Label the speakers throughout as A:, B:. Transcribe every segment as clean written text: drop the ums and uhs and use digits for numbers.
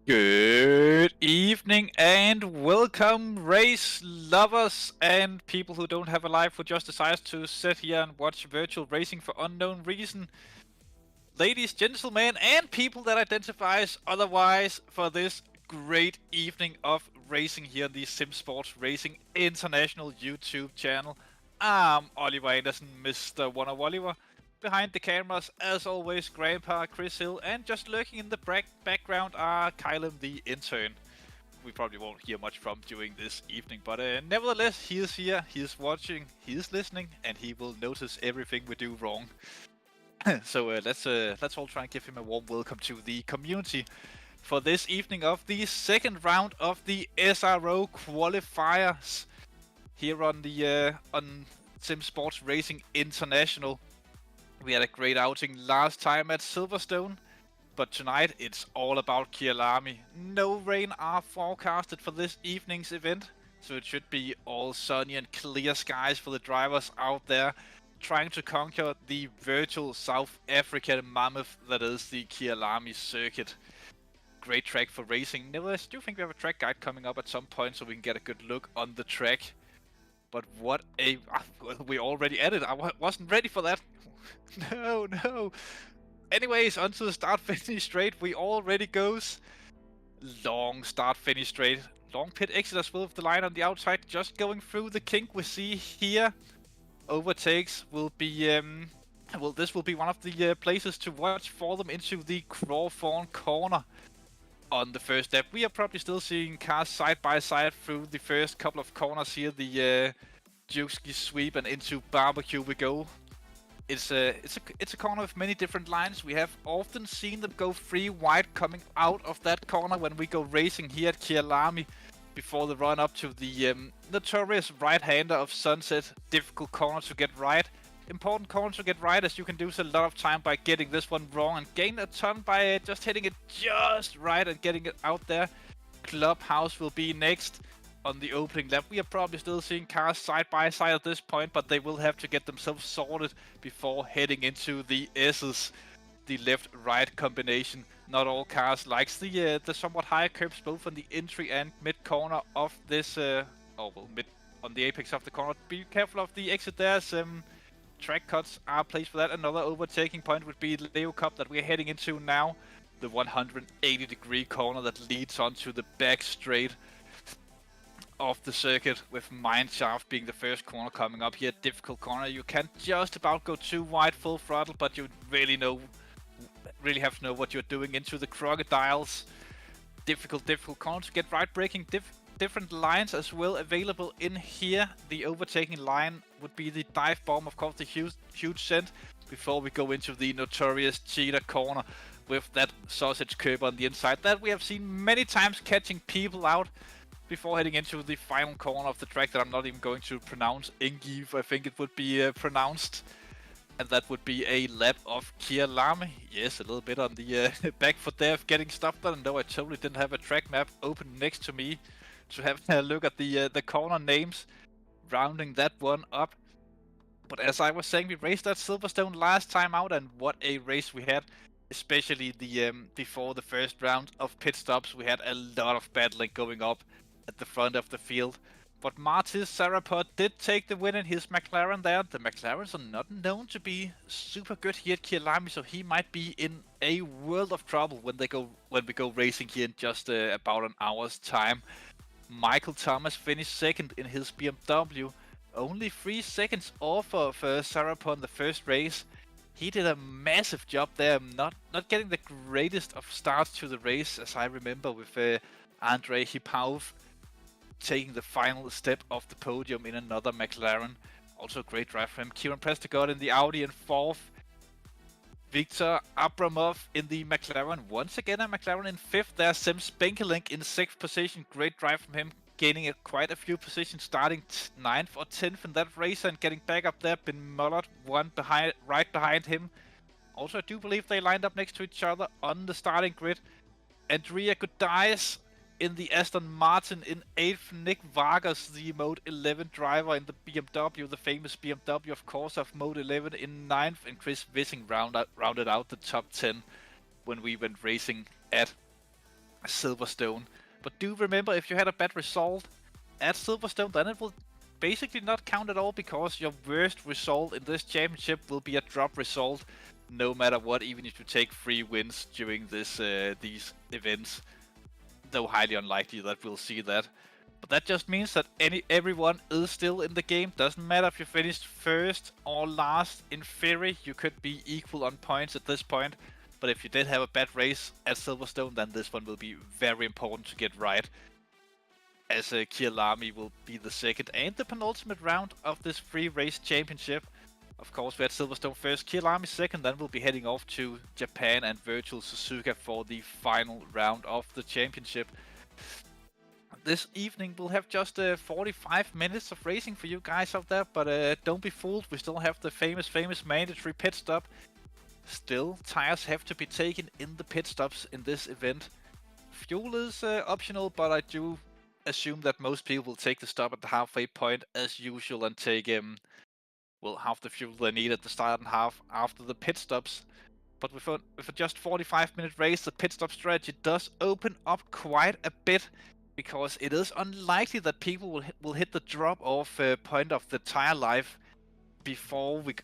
A: Good evening and welcome, race lovers and people who don't have a life who just decides to sit here and watch virtual racing for unknown reason. Ladies, gentlemen, and people that identifies otherwise for this great evening of racing here on the Simsport Racing International YouTube channel. I'm Oliver Anderson, Mr. One of Oliver. Behind the cameras, as always, Grandpa Chris Hill, and just lurking in the background are Kyalami the intern. We probably won't hear much from during this evening, but nevertheless, he is here, he is watching, he is listening, and he will notice everything we do wrong. So let's all try and give him a warm welcome to the community for this evening of the second round of the SRO qualifiers here on the on Simsport Racing International. We had a great outing last time at Silverstone, but tonight it's all about Kyalami. No rain are forecasted for this evening's event, so it should be all sunny and clear skies for the drivers out there trying to conquer the virtual South African mammoth that is the Kyalami circuit. Great track for racing. Nevertheless, I do think we have a track guide coming up at some point so we can get a good look on the track. But what a... we're already at it. I wasn't ready for that. No. Anyways, onto the start-finish straight. We already goes. Long start-finish straight. Long pit exit as well with the line on the outside. Just going through the kink we see here. Overtakes will be... well, this will be one of the places to watch for them into the Crawthorne corner. On the first step, we are probably still seeing cars side by side through the first couple of corners here. The Jukeski sweep and into barbecue we go. It's a corner with many different lines. We have often seen them go 3 wide coming out of that corner when we go racing here at Kyalami before the run up to the notorious right-hander of Sunset. Difficult corner to get right. Important corner to get right, as you can lose a lot of time by getting this one wrong and gain a ton by just hitting it just right and getting it out there. Clubhouse will be next on the opening lap. We are probably still seeing cars side by side at this point, but they will have to get themselves sorted before heading into the S's, the left-right combination. Not all cars likes the somewhat higher curbs both on the entry and mid corner of this, mid on the apex of the corner. Be careful of the exit there. Track cuts are placed for that. Another overtaking point would be Leo Cup that we're heading into now. The 180-degree corner that leads onto the back straight of the circuit, with Mineshaft being the first corner coming up here. Difficult corner. You can just about go too wide full throttle, but you really have to know what you're doing into the crocodiles. Difficult corner to get right. Braking different lines as well available in here. The overtaking line would be the dive bomb, of course, the huge send, before we go into the notorious cheetah corner with that sausage curb on the inside that we have seen many times catching people out before heading into the final corner of the track that I'm not even going to pronounce. Engiv, I think it would be pronounced. And that would be a lap of Kyalami. Yes, a little bit on the back foot there of getting stuff done. No, I totally didn't have a track map open next to me to have a look at the corner names, rounding that one up. But as I was saying, we raced at Silverstone last time out, and what a race we had. Especially the before the first round of pit stops, we had a lot of battling going up at the front of the field. But Martis Sarapot did take the win in his McLaren there. The McLarens are not known to be super good here at Kyalami, so he might be in a world of trouble when we go racing here in just about an hour's time. Michael Thomas finished second in his BMW, only 3 seconds off of Sarapot in the first race. He did a massive job there, not getting the greatest of starts to the race, as I remember, with Andrei Hipov taking the final step off the podium in another McLaren. Also a great drive from him. Kieran Prestegott in the Audi in 4th. Viktor Abramov in the McLaren. Once again a McLaren in 5th there. Sim Spenkelink in 6th position. Great drive from him. Gaining quite a few positions, starting 9th or 10th in that race and getting back up there. Ben Mullard right behind him. Also, I do believe they lined up next to each other on the starting grid. Andrea Gudais in the Aston Martin in 8th. Nick Vargas, the Mode 11 driver in the BMW, the famous BMW, of course, of Mode 11 in 9th. And Chris Wissing rounded out the top 10 when we went racing at Silverstone. But do remember, if you had a bad result at Silverstone, then it will basically not count at all, because your worst result in this championship will be a drop result, no matter what, even if you take 3 wins during these events. Though highly unlikely that we'll see that. But that just means that everyone is still in the game. Doesn't matter if you finished first or last. In theory, you could be equal on points at this point. But if you did have a bad race at Silverstone, then this one will be very important to get right, as Kyalami will be the second and the penultimate round of this 3-race championship. Of course, we had Silverstone first, Kyalami second, then we'll be heading off to Japan and Virtual Suzuka for the final round of the championship. This evening we'll have just 45 minutes of racing for you guys out there, but don't be fooled, we still have the famous mandatory pit stop. Still, tires have to be taken in the pit stops in this event. Fuel is optional, but I do assume that most people will take the stop at the halfway point as usual and take half the fuel they need at the start and half after the pit stops. But with a just 45-minute race, the pit stop strategy does open up quite a bit, because it is unlikely that people will hit the drop-off point of the tire life before we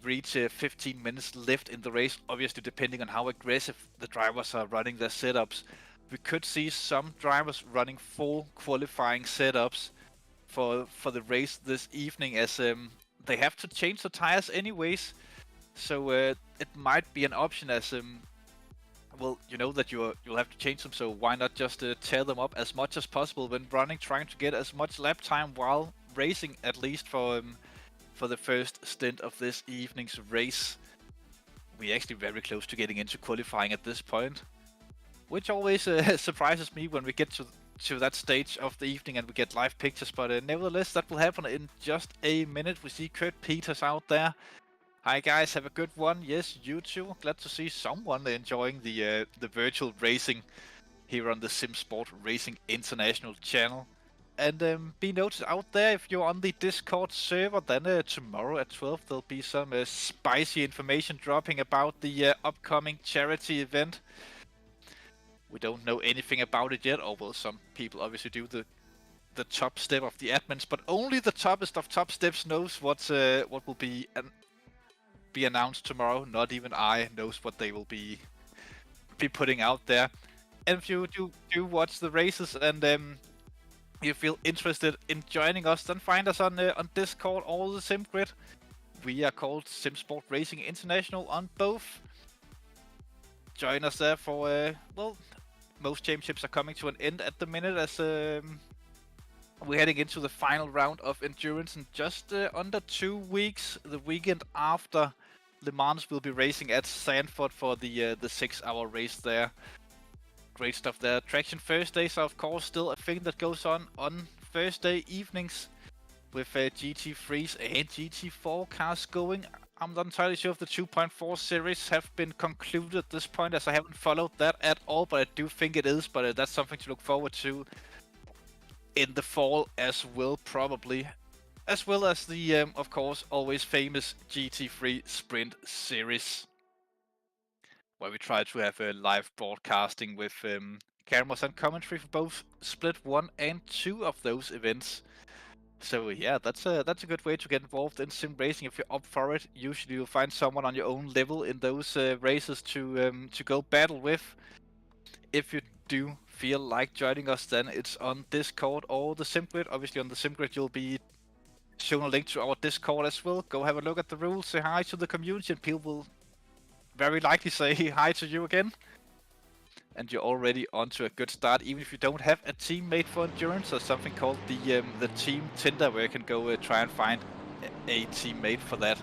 A: reach 15 minutes left in the race. Obviously, depending on how aggressive the drivers are running their setups. We could see some drivers running full qualifying setups for the race this evening, as they have to change the tires anyways. So it might be an option, as well, you know that you'll have to change them, so why not just tear them up as much as possible when running, trying to get as much lap time while racing, at least for the first stint of this evening's race. We're actually very close to getting into qualifying at this point, which always surprises me when we get to that stage of the evening and we get live pictures, but nevertheless that will happen in just a minute. We see Kurt Peters out there. Hi guys, have a good one. Yes, you too. Glad to see someone enjoying the virtual racing here on the Simsport Racing International channel. And be noted out there, if you're on the Discord server, then tomorrow at 12 there'll be some spicy information dropping about the upcoming charity event. We don't know anything about it yet, or well, some people obviously do the top step of the admins, but only the toppest of top steps knows what will be announced tomorrow. Not even I knows what they will be putting out there. And if you do watch the races and you feel interested in joining us, then find us on Discord or the SimGrid. We are called Simsport Racing International on both. Join us there for well, most championships are coming to an end at the minute, as we're heading into the final round of endurance in just under 2 weeks. The weekend after Le Mans, will be racing at Zandvoort for the 6-hour race there. Great stuff there. Traction Thursdays are of course still a thing that goes on Thursday evenings with GT3s and GT4 cars going. I'm not entirely sure if the 2.4 series have been concluded at this point, as I haven't followed that at all, but I do think it is. But that's something to look forward to in the fall as well, probably. As well as the, of course, always famous GT3 Sprint Series, where we try to have a live broadcasting with cameras and commentary for both Split 1 and 2 of those events. So yeah, that's a good way to get involved in sim racing if you're up for it. Usually you'll find someone on your own level in those races to go battle with. If you do feel like joining us, then it's on Discord or the SimGrid. Obviously on the SimGrid you'll be shown a link to our Discord as well. Go have a look at the rules, say hi to the community, and people will very likely say hi to you again. And you're already onto a good start, even if you don't have a teammate for endurance. There's something called the team Tinder, where you can go try and find a teammate for that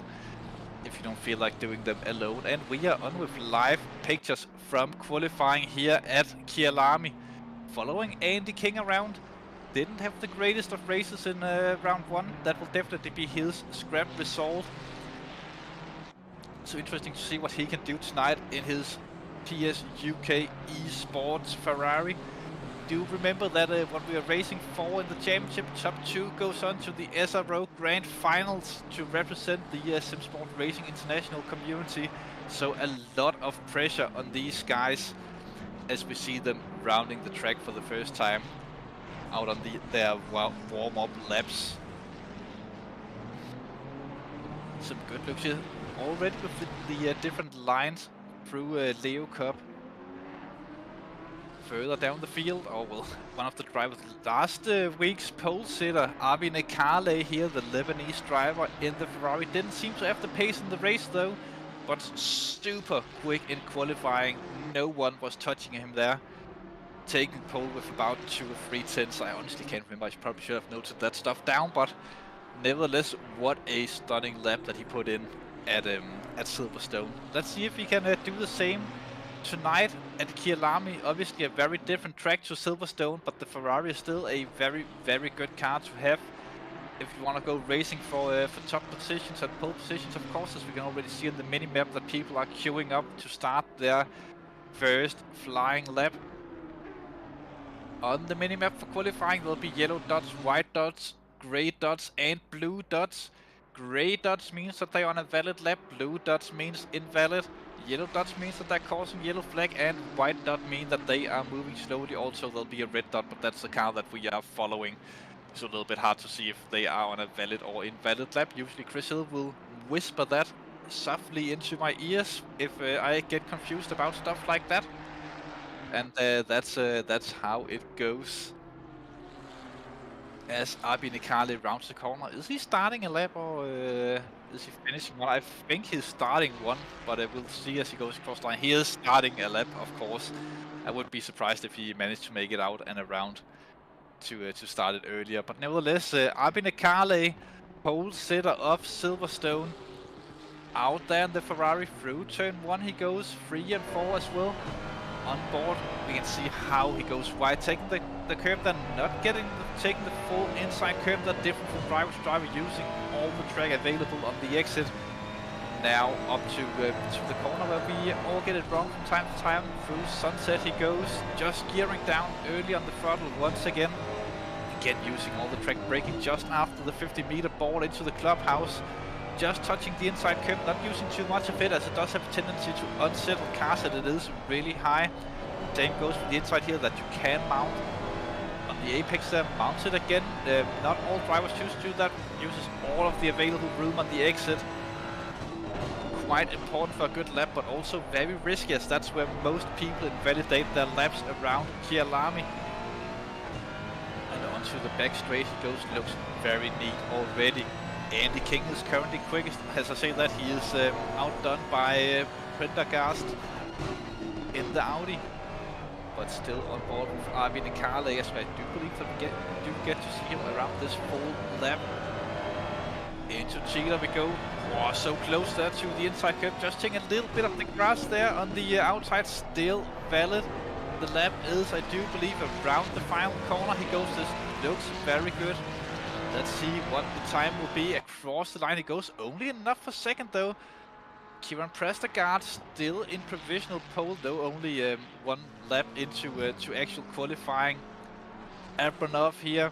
A: if you don't feel like doing them alone. And we are on with live pictures from qualifying here at Kyalami, following Andy King around. Didn't have the greatest of races in round 1. That will definitely be his scrap result. So interesting to see what he can do tonight in his PS UK Esports Ferrari. Do remember that what we are racing for in the championship, top 2 goes on to the SRO Grand Finals to represent the Simsport Racing International community. So a lot of pressure on these guys as we see them rounding the track for the first time out on their warm-up laps. Some good looks here already with the different lines through Leo Cup. Further down the field, one of the drivers last week's pole sitter, Arvin Ekale here, the Lebanese driver in the Ferrari, didn't seem to have the pace in the race though, but super quick in qualifying. No one was touching him there. Taking pole with about 2 or 3 tenths. I honestly can't remember, I probably should have noted that stuff down, but nevertheless, what a stunning lap that he put in at Silverstone. Let's see if he can do the same tonight at Kyalami. Obviously a very different track to Silverstone, but the Ferrari is still a very, very good car to have if you want to go racing for top positions and pole positions, of course, as we can already see on the mini-map that people are queuing up to start their first flying lap. On the mini-map for qualifying, there'll be yellow dots, white dots, grey dots, and blue dots. Grey dots means that they're on a valid lap, blue dots means invalid, yellow dots means that they're causing yellow flag, and white dot mean that they are moving slowly. Also, there'll be a red dot, but that's the car that we are following. So a little bit hard to see if they are on a valid or invalid lap. Usually Chris Hill will whisper that softly into my ears if I get confused about stuff like that. And that's how it goes. As Arbi Nikali rounds the corner, is he starting a lap or is he finishing one? I think he's starting one, but we'll see as he goes across the line. He is starting a lap, of course. I wouldn't be surprised if he managed to make it out and around to start it earlier. But nevertheless, Arbi Nikali, pole sitter of Silverstone, out there in the Ferrari through turn 1. He goes 3 and 4 as well. On board, we can see how he goes wide, taking the curve, then not taking the full inside curve. That different from driver to driver, using all the track available on the exit. Now up to the corner where we all get it wrong from time to time. Through Sunset he goes, just gearing down early on the throttle once again. Again using all the track braking just after the 50-meter board into the clubhouse. Just touching the inside curve, not using too much of it, as it does have a tendency to unsettle cars, and it is really high. Same goes for the inside here, that you can mount on the apex there. Mounts it again. Not all drivers choose to do that. Uses all of the available room on the exit. Quite important for a good lap, but also very risky, as that's where most people invalidate their laps around Kyalami. And onto the back straight he goes. Looks very neat already. Andy King is currently quickest. As I say that, he is outdone by Prendergast in the Audi, but still on board with Arvin Nikale, as I do believe that we do get to see him around this full lap. Into Chile we go. Oh, so close there to the inside curve. Just taking a little bit of the grass there on the outside, still valid. The lap is, I do believe, around the final corner. He goes, this looks very good. Let's see what the time will be across the line. It goes only enough for second though. Kieran Prestergaard still in provisional pole though, only 1 lap into to actual qualifying. Abranov here,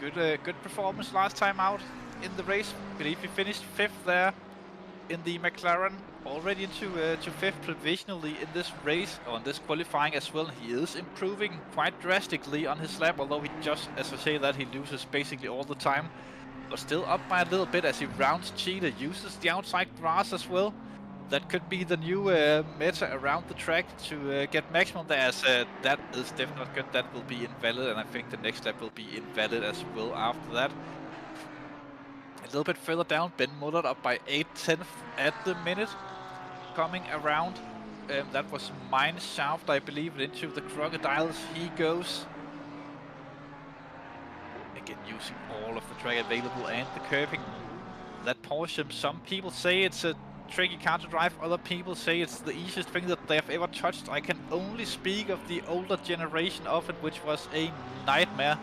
A: good performance last time out in the race. I believe he finished 5th there. in the McLaren, already into to 5th provisionally in this race, on this qualifying as well. He is improving quite drastically on his lap, although he just, as I say that, he loses basically all the time. But still up by a little bit as he rounds Cheetah, uses the outside grass as well. That could be the new meta around the track to get maximum there, as that is definitely not good. That will be invalid, and I think the next lap will be invalid as well after that. A little bit further down, Ben Mullard up by 8/10 at the minute. Coming around, that was Mine Shaft, I believe, and into the Crocodiles he goes. Again, using all of the track available and the curving. That Porsche, some people say it's a tricky car to drive, other people say it's the easiest thing that they've ever touched. I can only speak of the older generation of it, which was a nightmare.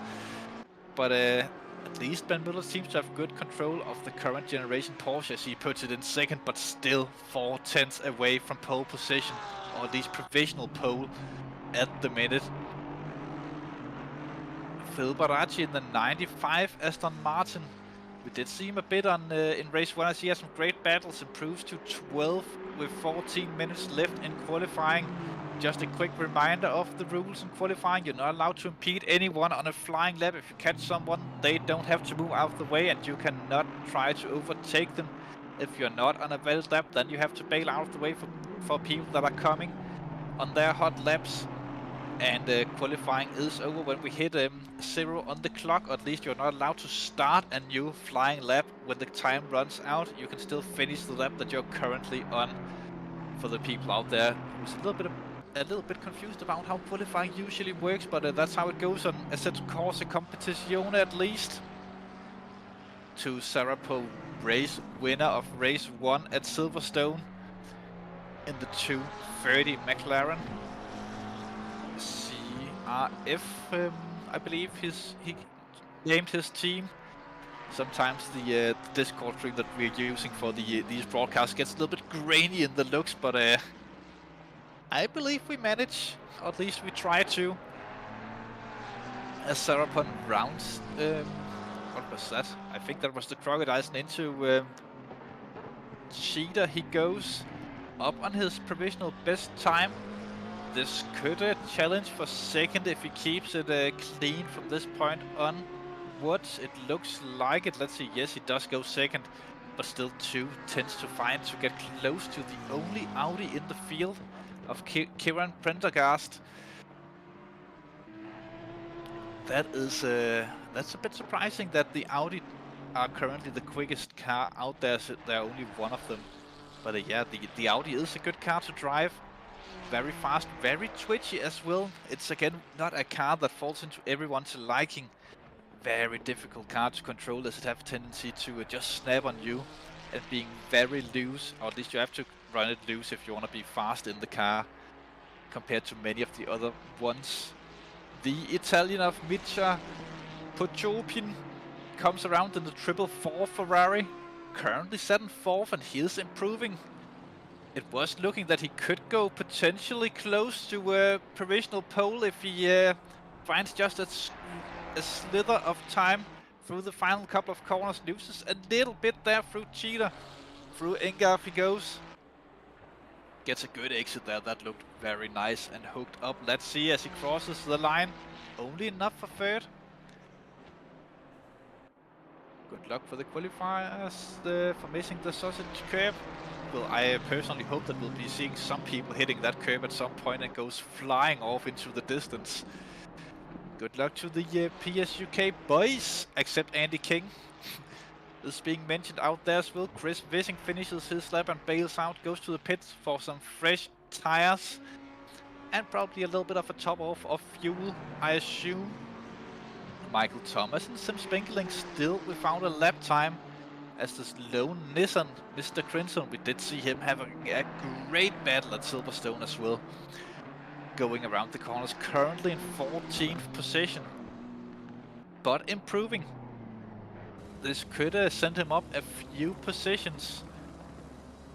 A: But at least Ben Mullard seems to have good control of the current generation Porsche, as he puts it in second, but still 4/10 away from pole position, or at least provisional pole at the minute. Phil Baracci in the 95 Aston Martin. We did see him a bit on in race 1 as he has some great battles, improves to 12 with 14 minutes left in qualifying. Just a quick reminder of the rules in qualifying: you're not allowed to impede anyone on a flying lap. If you catch someone, they don't have to move out of the way, and you cannot try to overtake them. If you're not on a valid lap, then you have to bail out of the way for people that are coming on their hot laps. And qualifying is over when we hit 0 on the clock, or at least you're not allowed to start a new flying lap when the time runs out. You can still finish the lap that you're currently on. For the people out there who's a little bit confused about how qualifying usually works, but that's how it goes on Assetto Corsa Competizione, at least. To Sarapo race winner of race 1 at Silverstone in the 230 McLaren. CRF, I believe he named his team. Sometimes the Discord string that we're using for these broadcasts gets a little bit grainy in the looks, but I believe we manage, or at least we try to. As Sarapon rounds, what was that? I think that was the Crocodiles, and into Cheetah he goes up on his provisional best time. This could challenge for second if he keeps it clean from this point onwards. It looks like it. Let's see. Yes, he does go second, but still 2/10 to find to get close to the only Audi in the field of Kieran Prendergast. That is that's a bit surprising that the Audi are currently the quickest car out there. So they're only one of them, but yeah, the Audi is a good car to drive. Very fast, very twitchy as well. It's again not a car that falls into everyone's liking. Very difficult car to control, as it have a tendency to just snap on you and being very loose, or at least you have to run it loose if you want to be fast in the car compared to many of the other ones. The Italian of Mitja Pochopin comes around in the 444 Ferrari, currently set in 4th, and he is improving. It was looking that he could go potentially close to a provisional pole if he finds just a slither of time through the final couple of corners. Loses a little bit there through Cheetah. Through Engarf he goes. Gets a good exit there. That looked very nice and hooked up. Let's see as he crosses the line. Only enough for third. Good luck for the qualifiers for missing the sausage curve. Well, I personally hope that we'll be seeing some people hitting that curve at some point and goes flying off into the distance. Good luck to the PSUK boys, except Andy King is being mentioned out there as well. Chris Vissing finishes his lap and bails out, goes to the pits for some fresh tires and probably a little bit of a top off of fuel, I assume. Michael Thomas and Sim Spinkling still without a lap time. As this lone Nissan, Mr. Crimson, we did see him having a great battle at Silverstone as well. Going around the corners, currently in 14th position, but improving. This could send him up a few positions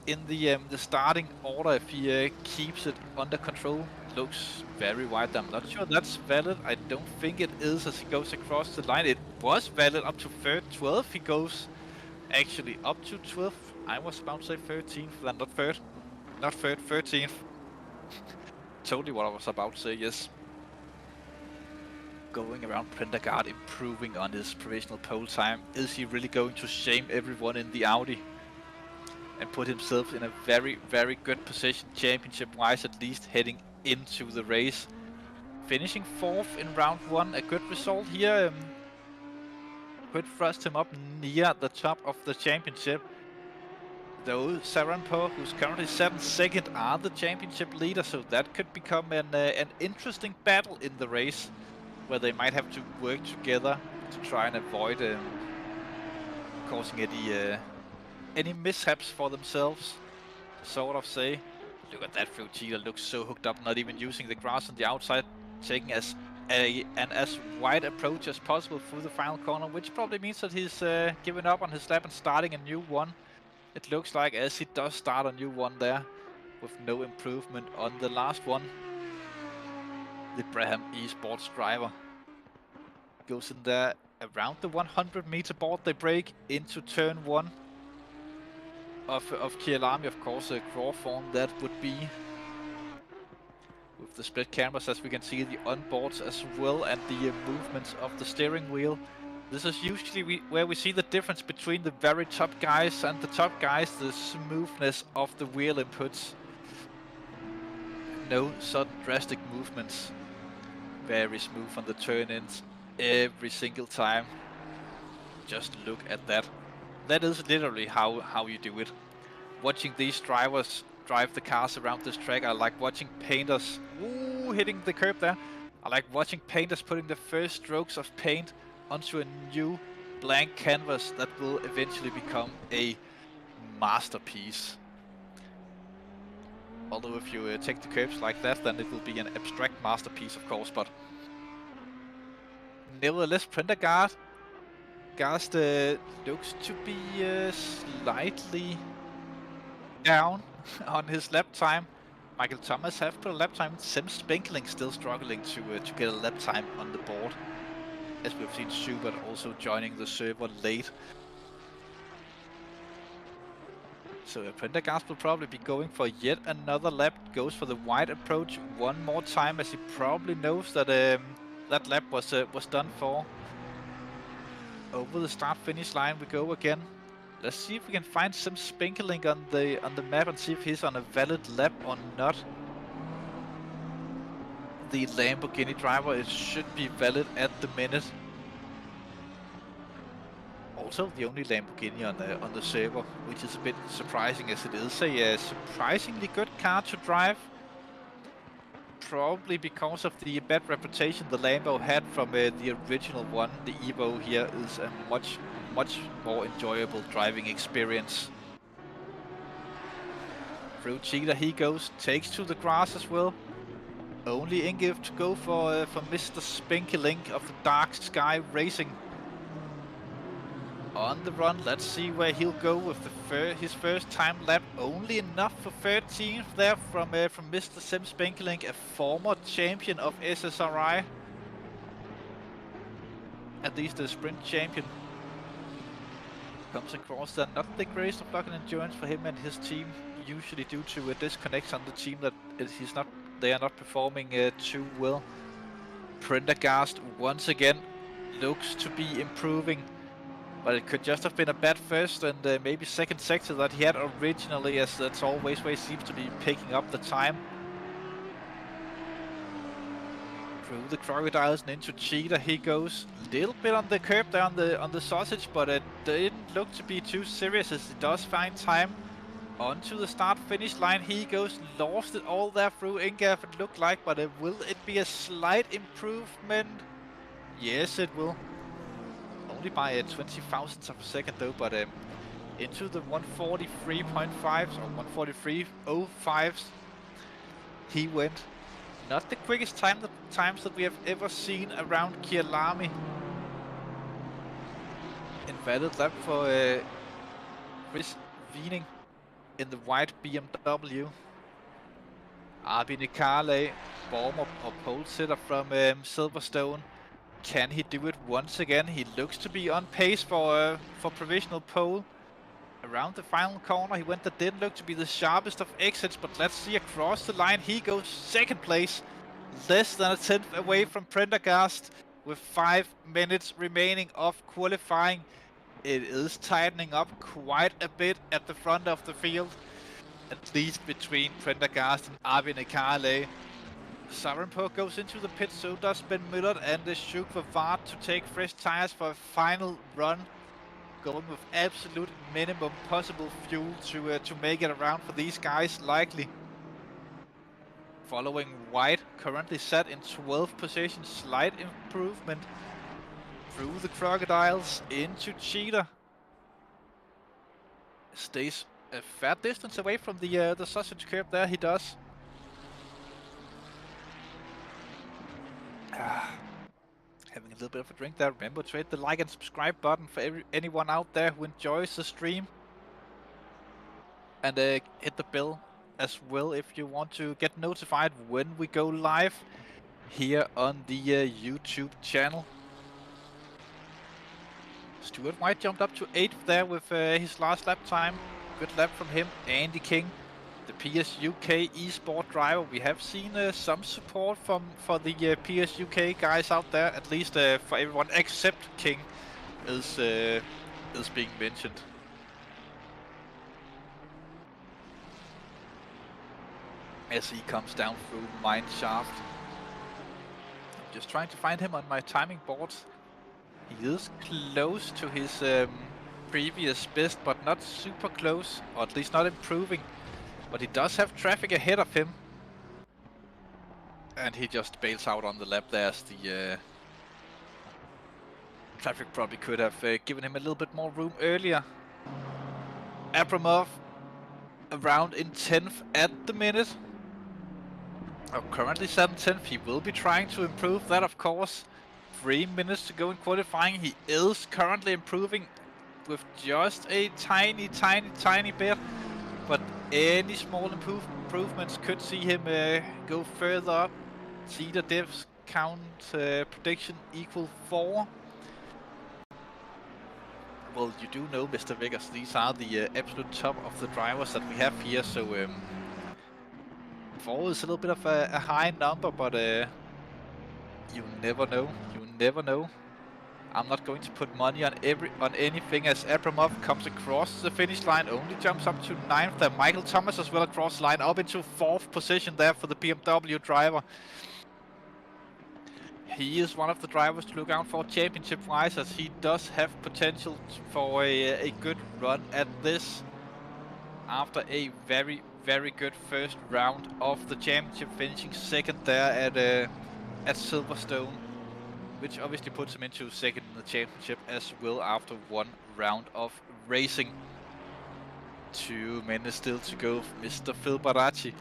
A: in the starting order if he keeps it under control. Looks very wide. I'm not sure that's valid. I don't think it is as he goes across the line. It was valid up to third. 12th he goes Actually, up to 12th. I was about to say 13th, then not third. Not third, 13th. Totally what I was about to say, yes. Going around Prendergast, improving on his provisional pole time. Is he really going to shame everyone in the Audi? And put himself in a very, very good position, championship-wise at least, heading into the race. Finishing 4th in round 1, a good result here. Could thrust him up near the top of the championship. Though Saranpo, who's currently 7th, 2nd, are the championship leader, so that could become an interesting battle in the race, where they might have to work together to try and avoid causing any mishaps for themselves, sort of say. Look at that through Cheetah, looks so hooked up, not even using the grass on the outside, taking an as wide approach as possible through the final corner, which probably means that he's giving up on his lap and starting a new one. It looks like as he does start a new one there, with no improvement on the last one. The SRO Esports driver goes in there around the 100 meter board. They break into turn 1 of Kyalami, of course, a crawl form that would be. With the split cameras, as we can see the onboards as well, and the movements of the steering wheel. This is usually where we see the difference between the very top guys and the top guys, the smoothness of the wheel inputs. No sudden drastic movements. Very smooth on the turn-ins every single time. Just look at that. That is literally how you do it. Watching these drivers drive the cars around this track, I like watching painters, hitting the curb there. I like watching painters putting the first strokes of paint onto a new blank canvas that will eventually become a masterpiece. Although if you take the curves like that, then it will be an abstract masterpiece, of course, but nevertheless, Prendergast looks to be slightly down on his lap time. Michael Thomas have put a lap time. Simsport still struggling to get a lap time on the board, as we've seen Schubert also joining the server late. So Prendergast will probably be going for yet another lap. Goes for the wide approach one more time, as he probably knows that that lap was done for. Over the start-finish line we go again. Let's see if we can find some Spinkling on the map and see if he's on a valid lap or not. The Lamborghini driver, it should be valid at the minute. Also the only Lamborghini on the server, which is a bit surprising, as it is a surprisingly good car to drive. Probably because of the bad reputation the Lambo had from the original one. The Evo here is a much more enjoyable driving experience. Through Cheetah he goes, takes to the grass as well. Only Ingiv to go for Mr. Spinkelink of the Dark Sky Racing. On the run, let's see where he'll go with his first time lap. Only enough for 13th there from Mr. Simsport, a former champion of SSRI. At least the sprint champion. Comes across there, not the greatest of luck and endurance for him and his team, usually due to disconnects on the team that they are not performing too well. Prendergast once again looks to be improving, but it could just have been a bad first and maybe second sector that he had originally, as that's always where he seems to be picking up the time. Through the crocodiles and into Cheetah he goes. Little bit on the curb there on the sausage, but it didn't look to be too serious, as he does find time. Onto the start-finish line he goes. Lost it all there through Ingav, it looked like, but will it be a slight improvement? Yes, it will. Only by 20 thousandths of a second though, but into the 143.5s or 143.05s he went. Not the quickest times that we have ever seen around Kyalami. Invalid lap for Chris Wiening in the white BMW. Arbi Nikale, former or pole sitter from Silverstone. Can he do it once again? He looks to be on pace for provisional pole. Around the final corner, he went that didn't look to be the sharpest of exits, but let's see, across the line he goes second place, less than a tenth away from Prendergast, with 5 minutes remaining of qualifying. It is tightening up quite a bit at the front of the field, at least between Prendergast and Arvin Ekale. Sarenpo goes into the pit, so does Ben Müller and the Shuk Vavard to take fresh tires for a final run, going with absolute minimum possible fuel to make it around for these guys, likely. Following White, currently set in 12th position, slight improvement through the Crocodiles into Cheetah. Stays a fair distance away from the sausage curb there, he does. Having a little bit of a drink there. Remember to hit the like and subscribe button for anyone out there who enjoys the stream. And hit the bell as well if you want to get notified when we go live here on the YouTube channel. Stuart White jumped up to 8th there with his last lap time. Good lap from him. Andy King, the PS UK eSport driver. We have seen some support for the PS UK guys out there, at least for everyone except King is being mentioned. As he comes down through Mine Shaft. I'm just trying to find him on my timing boards. He is close to his previous best, but not super close, or at least not improving. But he does have traffic ahead of him. And he just bails out on the lap there, as the traffic probably could have given him a little bit more room earlier. Abramov around in 10th at the minute. Currently 7th. He will be trying to improve that, of course. 3 minutes to go in qualifying. He is currently improving with just a tiny bit. But any small improvements could see him go further up. See the divs count prediction equal 4. Well, you do know, Mr. Vegas, these are the absolute top of the drivers that we have here, so 4 is a little bit of a high number, but you never know. You never know. I'm not going to put money on anything, as Abramov comes across the finish line, only jumps up to 9th there. Michael Thomas as well across the line, up into 4th position there for the BMW driver. He is one of the drivers to look out for championship-wise, as he does have potential for a good run at this. After a very good first round of the championship, finishing 2nd there at Silverstone, which obviously puts him into 2nd in the championship as well after 1 round of racing. 2 minutes still to go. Mr. Phil Baracci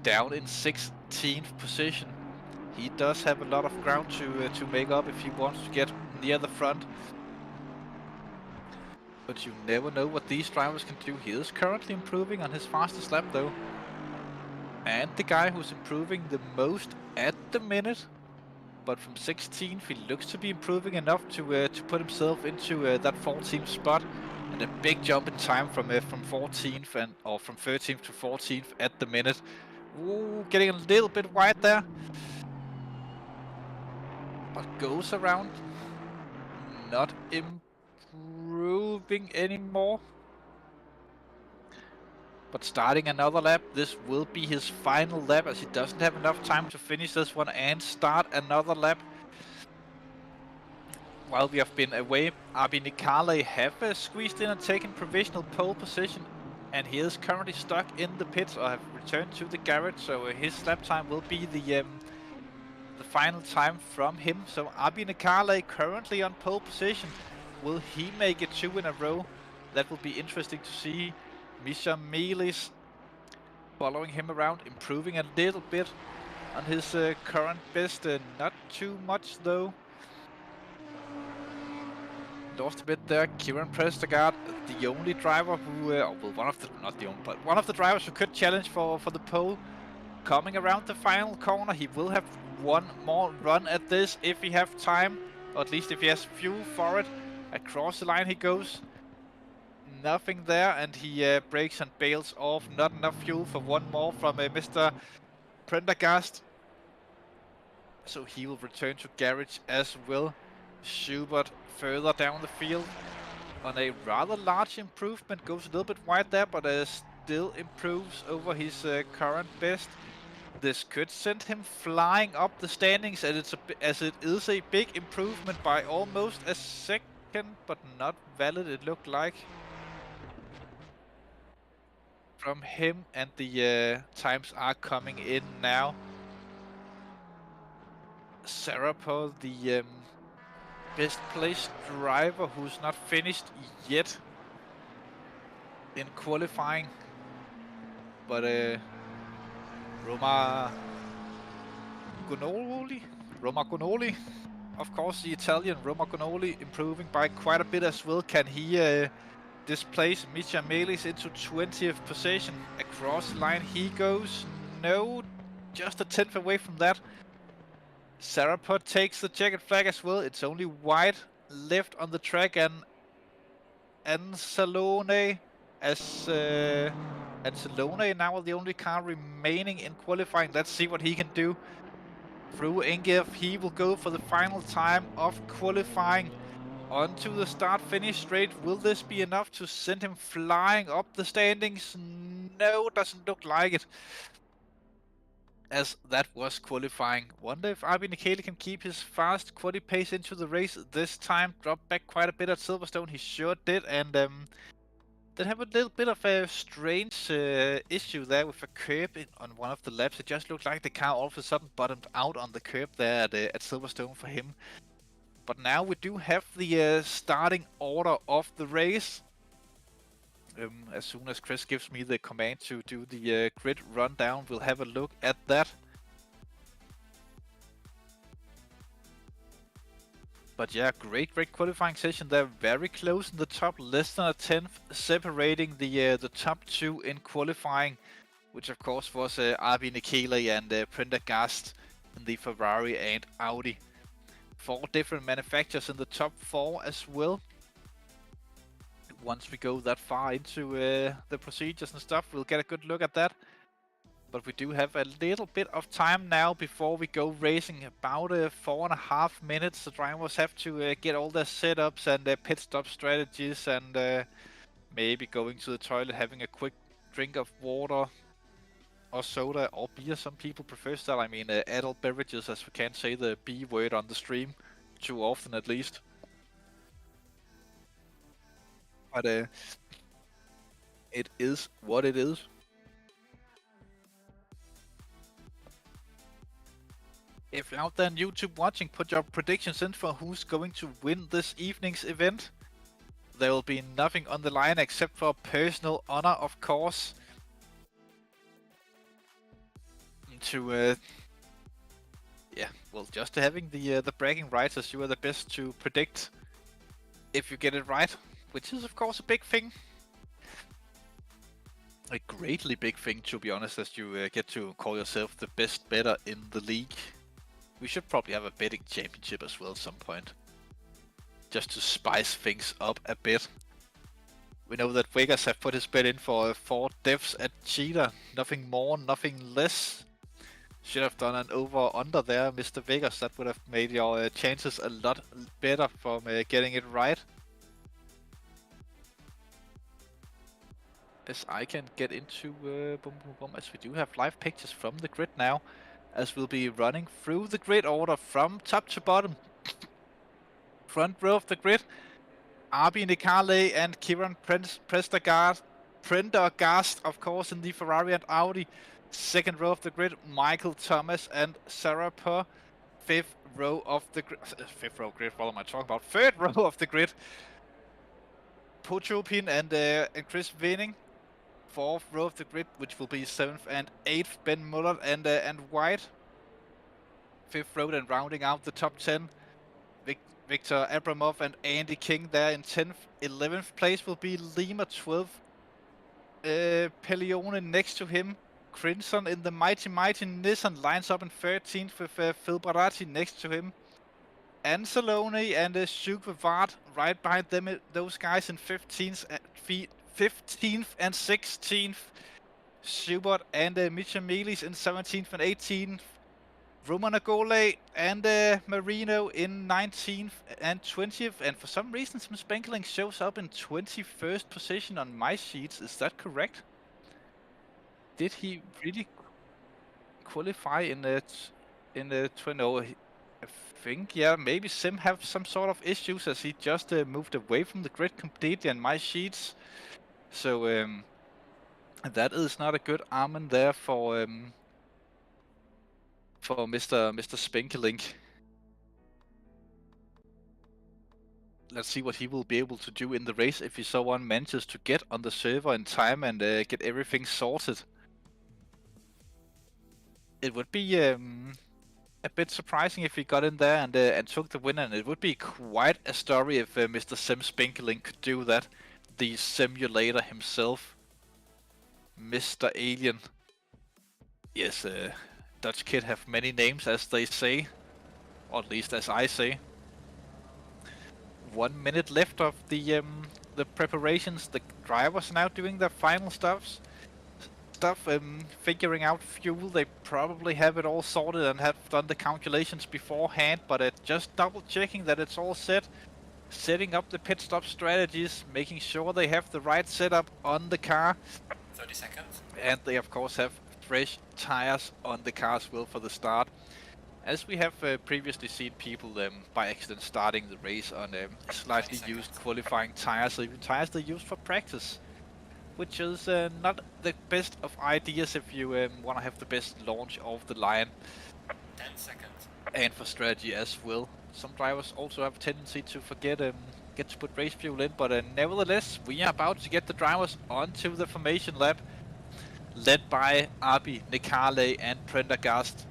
A: down in 16th position. He does have a lot of ground to make up if he wants to get near the front. But you never know what these drivers can do. He is currently improving on his fastest lap though. And the guy who's improving the most at the minute, but from 16th he looks to be improving enough to put himself into that 14th spot, and a big jump in time from 14th or from 13th to 14th at the minute. Ooh, getting a little bit wide there, but goes around, not improving anymore. But starting another lap, this will be his final lap, as he doesn't have enough time to finish this one and start another lap. While we have been away, Arvin Ekale have squeezed in and taken provisional pole position, and he is currently stuck in the pits or have returned to the garage, so his lap time will be the final time from him. So Arvin Ekale currently on pole position. Will he make it 2 in a row? That will be interesting to see. Misha Melis following him around, improving a little bit on his current best, not too much though. Lost a bit there. Kieran Prestergaard, the only driver who, well, one of the drivers who could challenge for the pole, coming around the final corner. He will have 1 more run at this if he have time, or at least if he has fuel for it. Across the line he goes. nothing there, and he brakes and bails off. Not enough fuel for one more from Mr. Prendergast. So he will return to garage as well. Schubert further down the field on a rather large improvement. Goes a little bit wide there, but still improves over his current best. This could send him flying up the standings, and as it is a big improvement by almost a second, but not valid, it looked like, from him, and the times are coming in now. Sarapol, the best placed driver who's not finished yet in qualifying, but Roma Gunoli, of course, the Italian Roma Gunoli, improving by quite a bit as well. Can he displace Misha Melis into 20th position? Across the line he goes. No, just a 10th away from that. Sarapot takes the checkered flag as well. It's only wide left on the track, and Anzalone now the only car remaining in qualifying. Let's see what he can do. Through Engef, he will go for the final time of qualifying. Onto the start-finish straight. Will this be enough to send him flying up the standings? No, doesn't look like it, as that was qualifying. Wonder if Arbi Nikeli can keep his fast quali pace into the race this time. Dropped back quite a bit at Silverstone, he sure did, and then have a little bit of a strange issue there with a curb on one of the laps. It just looked like the car all of a sudden bottomed out on the curb there at Silverstone for him. But now we do have the starting order of the race. As soon as Chris gives me the command to do the grid rundown, we'll have a look at that. But yeah, great qualifying session. They're very close in the top, less than a 10th, separating the top two in qualifying, which of course was Arbi Nikeli and Prendergast in the Ferrari and Audi. 4 different manufacturers in the top 4 as well. Once we go that far into the procedures and stuff, we'll get a good look at that. But we do have a little bit of time now before we go racing. About 4.5 minutes. The drivers have to get all their setups and their pit stop strategies, and maybe going to the toilet, having a quick drink of water or soda or beer. Some people prefer that. I mean, adult beverages, as we can't say the B word on the stream too often, at least. But it is what it is. If you're out there on YouTube watching, put your predictions in for who's going to win this evening's event. There will be nothing on the line except for personal honor, of course. Just having the bragging rights, as you are the best to predict if you get it right, which is of course a big thing. A greatly big thing, to be honest, as you get to call yourself the best bettor in the league. We should probably have a betting championship as well at some point, just to spice things up a bit. We know that Vegas have put his bet in for 4 deaths at Cheetah. Nothing more, nothing less. Should have done an over-under there, Mr. Vegas. That would have made your chances a lot better from getting it right. As I can get into as we do have live pictures from the grid now, as we'll be running through the grid order from top to bottom. Front row of the grid, Arbi Nikeli and Kieran Prendergast, of course, in the Ferrari and Audi. Second row of the grid, Michael Thomas and Sarah Per. Third row of the grid, what am I talking about? Third row of the grid, Pochopin and Chris Winning. Fourth row of the grid, which will be 7th and 8th, Ben Muller and White. 5th row, and rounding out the top 10, Victor Abramov and Andy King there in 10th. 11th place will be Lima. 12th, Pelione next to him. Crimson in the mighty Nissan lines up in 13th with Phil Barati next to him. Anzalone and Shuk Vard right behind them, those guys in 15th 15th and 16th. Schubert and Michamelis in 17th and 18th. Romanagole and Marino in 19th and 20th. And for some reason, some Spankeling shows up in 21st position on my sheets. Is that correct? Did he really qualify in the 20? No, I think, yeah, maybe Sim have some sort of issues as he just moved away from the grid completely on my sheets. So that is not a good omen there for Mr. Spankeling. Let's see what he will be able to do in the race if he so one manages to get on the server in time and get everything sorted. It would be a bit surprising if he got in there and took the win, and it would be quite a story if Mr. Sim Spankeling could do that. The simulator himself. Mr. Alien. Yes, Dutch Kid have many names, as they say. Or at least as I say. 1 minute left of the preparations. The drivers are now doing their final stuff, figuring out fuel. They probably have it all sorted and have done the calculations beforehand, but just double checking that it's all set. Setting up the pit stop strategies, making sure they have the right setup on the car.
B: 30 seconds.
A: And they of course have fresh tires on the car as well for the start. As we have previously seen people by accident starting the race on slightly used qualifying tires, or even tires they used for practice. Which is not the best of ideas if you want to have the best launch of the line.
B: 10 seconds.
A: And for strategy as well. Some drivers also have a tendency to forget get to put race fuel in, but nevertheless, we are about to get the drivers onto the formation lap, led by Abi, Nikale and Prendergast,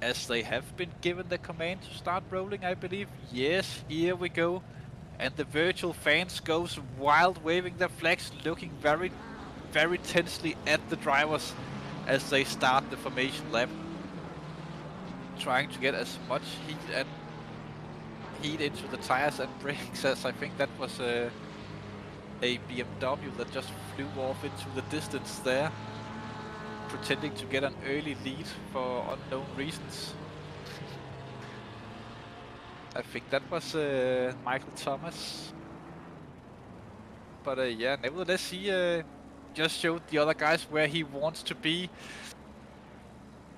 A: as they have been given the command to start rolling, I believe. Yes, here we go. And the virtual fans goes wild, waving their flags, looking very, very tensely at the drivers as they start the formation lap. Trying to get as much heat into the tires and brakes, as I think that was a BMW that just flew off into the distance there, pretending to get an early lead for unknown reasons. I think that was Michael Thomas. But yeah, nevertheless, he just showed the other guys where he wants to be.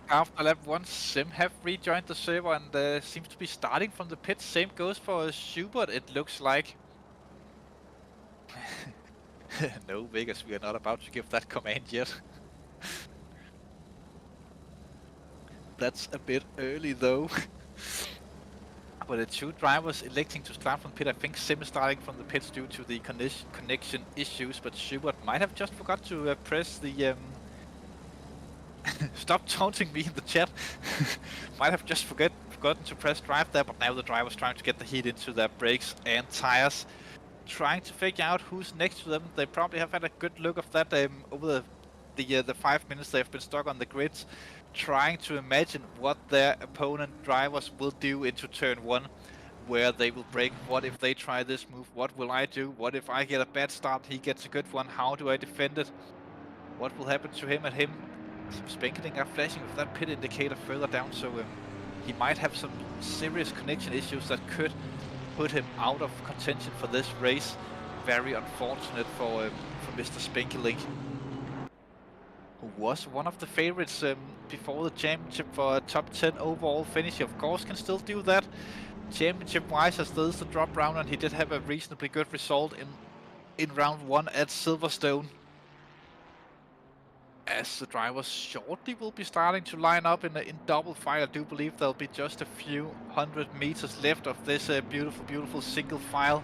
A: After lap 1, Sim have rejoined the server and seems to be starting from the pit. Same goes for Schubert, it looks like. No, Vegas, we are not about to give that command yet. That's a bit early though. But the two drivers electing to start from pit. I think Sim is starting from the pits due to the connection issues, but Schubert might have just forgot to press the... Stop taunting me in the chat. Might have just forgotten to press drive there, but now the driver's trying to get the heat into their brakes and tires. Trying to figure out who's next to them. They probably have had a good look of that over the 5 minutes they've been stuck on the grids. Trying to imagine what their opponent drivers will do into turn 1, where they will brake. What if they try this move? What will I do? What if I get a bad start, he gets a good one? How do I defend it? What will happen to him and him? Some Spankeling are flashing with that pit indicator further down, so he might have some serious connection issues that could put him out of contention for this race. Very unfortunate for Mr. Spankeling, who was one of the favorites before the championship for a top 10 overall finish. He of course can still do that. Championship wise, as still is the drop round, and he did have a reasonably good result in round 1 at Silverstone. As the drivers shortly will be starting to line up in double file. I do believe there'll be just a few 100 meters left of this beautiful, beautiful single file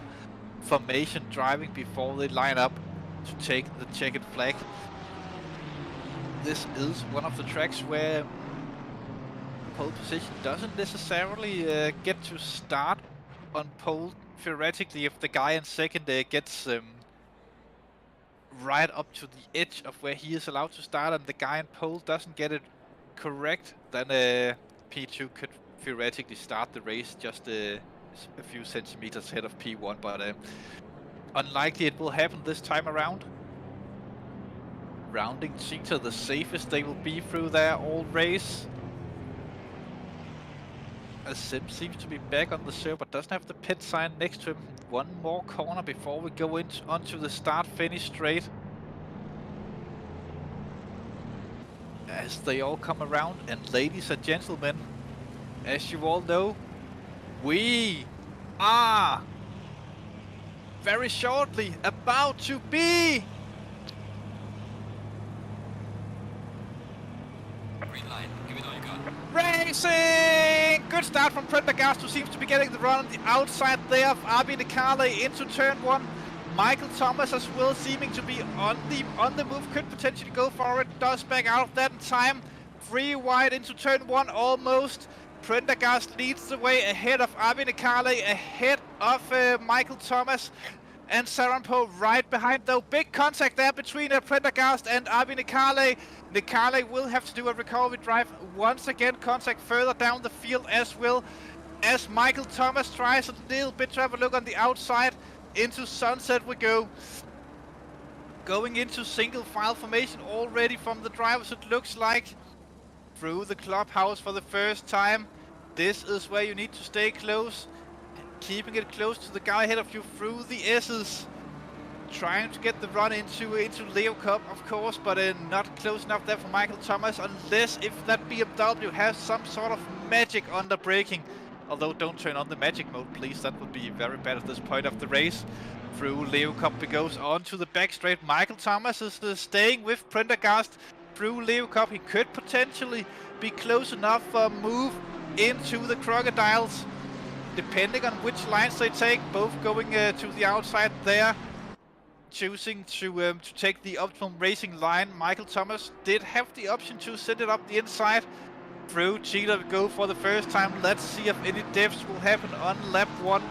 A: formation driving before they line up to take the checkered flag. This is one of the tracks where pole position doesn't necessarily get to start on pole. Theoretically, if the guy in second gets right up to the edge of where he is allowed to start and the guy in pole doesn't get it correct, then P2 could theoretically start the race just a few centimeters ahead of P1, but Unlikely it will happen this time around. Rounding Cheetah the safest they will be through there all race. As Sim seems to be back on the server, but doesn't have the pit sign next to him. One more corner before we go onto the start-finish straight. As they all come around, and ladies and gentlemen, as you all know, we are very shortly about to be
B: Green line, give it all you got.
A: racing! Good start from Prendergast, who seems to be getting the run on the outside there of Arbi Nikale into turn 1. Michael Thomas as well, seeming to be on the move, could potentially go for it, does back out of that in time. 3 wide into turn 1 almost. Prendergast leads the way ahead of Arbi Nikale, ahead of Michael Thomas. And Sarampo right behind though. Big contact there between Prendergast and Arbi Nikale. Nikale will have to do a recovery drive once again. Contact further down the field as well. As Michael Thomas tries a little bit to have a look on the outside. Into sunset we go. Going into single file formation already from the drivers, it looks like. Through the clubhouse for the first time. This is where you need to stay close. Keeping it close to the guy ahead of you through the S's. Trying to get the run into Leo Cup, of course, but not close enough there for Michael Thomas, unless if that BMW has some sort of magic under braking. Although don't turn on the magic mode, please. That would be very bad at this point of the race. Through Leo Cup it goes on to the back straight. Michael Thomas is staying with Prendergast through Leo Cup. He could potentially be close enough for a move into the Crocodiles. Depending on which lines they take, both going to the outside there, choosing to take the optimum racing line. Michael Thomas did have the option to set it up the inside. Through Cheetah we go for the first time. Let's see if any deaths will happen on lap 1.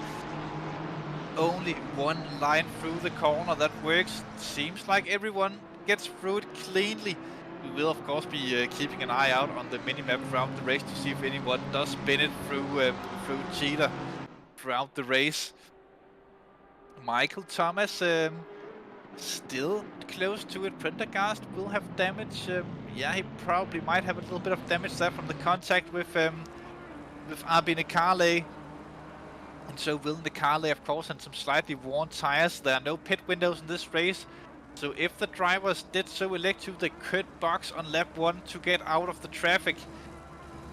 A: Only one line through the corner that works. Seems like everyone gets through it cleanly. We will of course be keeping an eye out on the minimap throughout the race to see if anyone does spin it through Cheetah throughout the race. Michael Thomas still close to it. Prendergast will have damage. Yeah, he probably might have a little bit of damage there from the contact with Arbi Nikale. And so will Nikale, of course, and some slightly worn tires. There are no pit windows in this race. So if the drivers did so elect to, they could box on lap 1 to get out of the traffic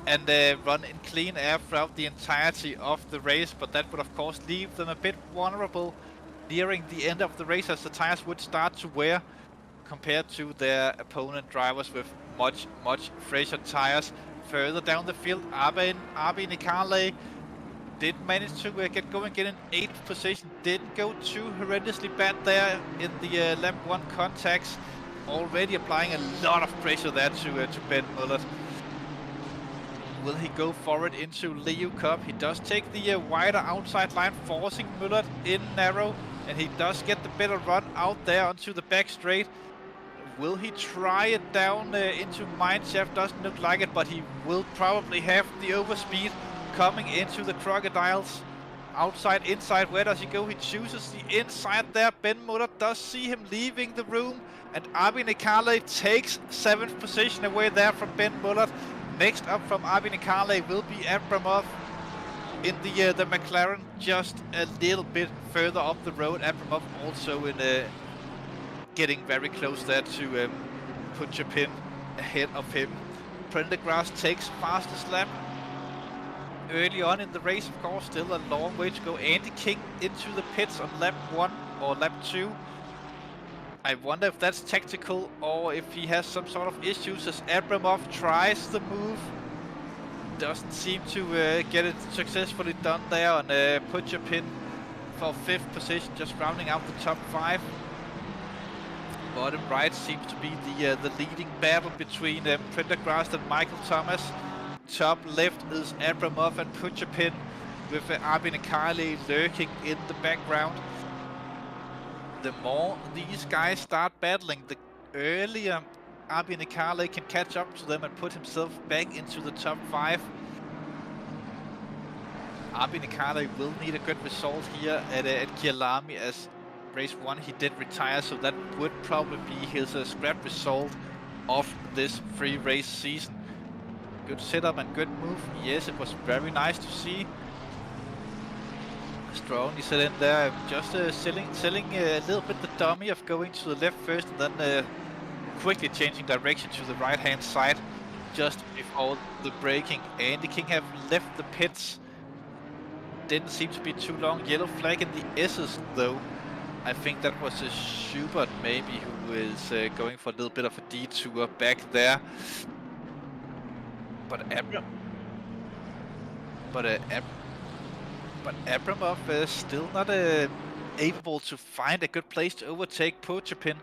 A: and run in clean air throughout the entirety of the race. But that would of course leave them a bit vulnerable nearing the end of the race, as the tires would start to wear compared to their opponent drivers with much fresher tires. Further down the field, Arbi Nikale did manage to get going, get in 8th position. Didn't go too horrendously bad there in the lap 1 contacts. Already applying a lot of pressure there to Ben Mullert. Will he go forward into Leo Cup? He does take the wider outside line, forcing Mullert in narrow, and he does get the better run out there onto the back straight. Will he try it down into Mineshaft? Doesn't look like it, but he will probably have the overspeed coming into the Crocodiles. Outside, inside, where does he go? He chooses the inside there. Ben Mullert does see him leaving the room, and Arbi Nikale takes 7th position away there from Ben Mullert. Next up from Arbi Nikale will be Abramov in the McLaren, just a little bit further up the road. Abramov also in getting very close there to put your pin ahead of him. Prendergast takes fastest lap early on in the race, of course. Still a long way to go. Andy King into the pits on lap 1 or lap 2. I wonder if that's tactical or if he has some sort of issues, as Abramov tries the move. Doesn't seem to get it successfully done there on put your pin for 5th position, just rounding out the top 5. Bottom right seems to be the leading battle between Prendergast and Michael Thomas. Top left is Abramov and Putchapin, with Arbi Nikale lurking in the background. The more these guys start battling, the earlier Arbi Nikale can catch up to them and put himself back into the top 5. Arbi Nikale will need a good result here at Kyalami, as race 1 he did retire, so that would probably be his scrap result of this free race season. Good setup and good move. Yes, it was very nice to see. Strong, he said in there, just selling a little bit the dummy of going to the left first and then quickly changing direction to the right hand side just before the braking. Andy King have left the pits. Didn't seem to be too long. Yellow flag in the S's though. I think that was a Schubert maybe who is going for a little bit of a detour back there. But Abramov is still not able to find a good place to overtake Pochapin.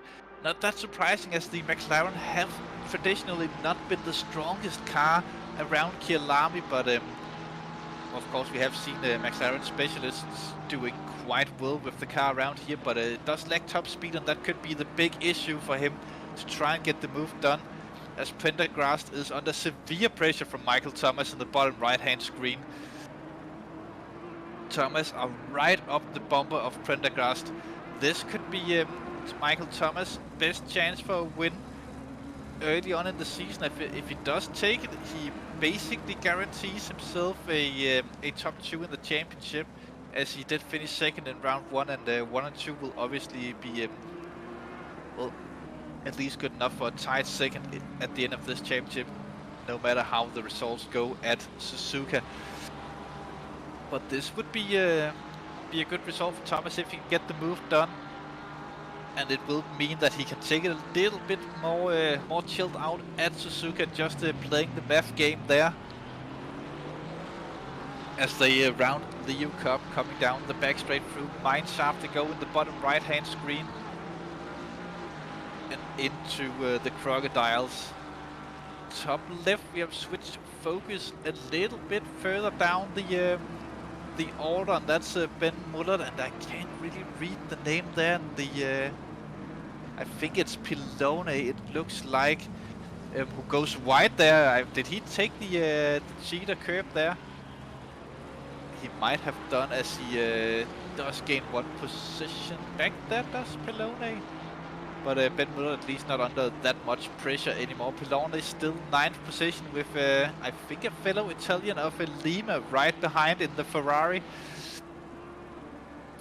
A: Not that surprising, as the McLaren have traditionally not been the strongest car around Kyalami, but of course we have seen McLaren specialists doing quite well with the car around here, but it does lack top speed, and that could be the big issue for him to try and get the move done, as Prendergast is under severe pressure from Michael Thomas in the bottom right hand screen. Thomas are right up the bumper of Prendergast. This could be Michael Thomas' best chance for a win early on in the season. If he does take it, he basically guarantees himself a top 2 in the championship, as he did finish second in round 1, and 1 and 2 will obviously be well, at least good enough for a tied second at the end of this championship, no matter how the results go at Suzuka. But this would be a good result for Thomas if he can get the move done, and it will mean that he can take it a little bit more chilled out at Suzuka, just playing the math game there as they round the U Cup, coming down the back straight through Mineshaft. They go in the bottom right hand screen and into the Crocodiles. Top left, we have switched focus a little bit further down the order, and that's Ben Muller, and I can't really read the name there. And I think it's Pilone, it looks like, who goes wide there. Did he take the cheater curve there? He might have done, as he does gain 1 position back there, does Pilone. But Ben Muller at least not under that much pressure anymore. Pilone is still 9th position with, I think, a fellow Italian of Lima right behind in the Ferrari.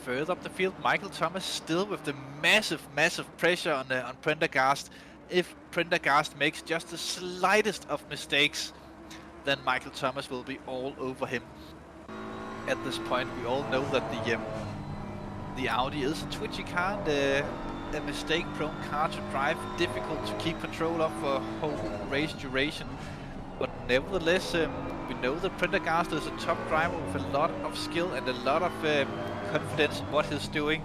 A: Further up the field, Michael Thomas still with the massive pressure on Prendergast. If Prendergast makes just the slightest of mistakes, then Michael Thomas will be all over him. At this point, we all know that the Audi is a twitchy car, and a mistake-prone car to drive, difficult to keep control of for whole race duration. But nevertheless, we know that Prendergast is a top driver with a lot of skill and a lot of confidence in what he's doing.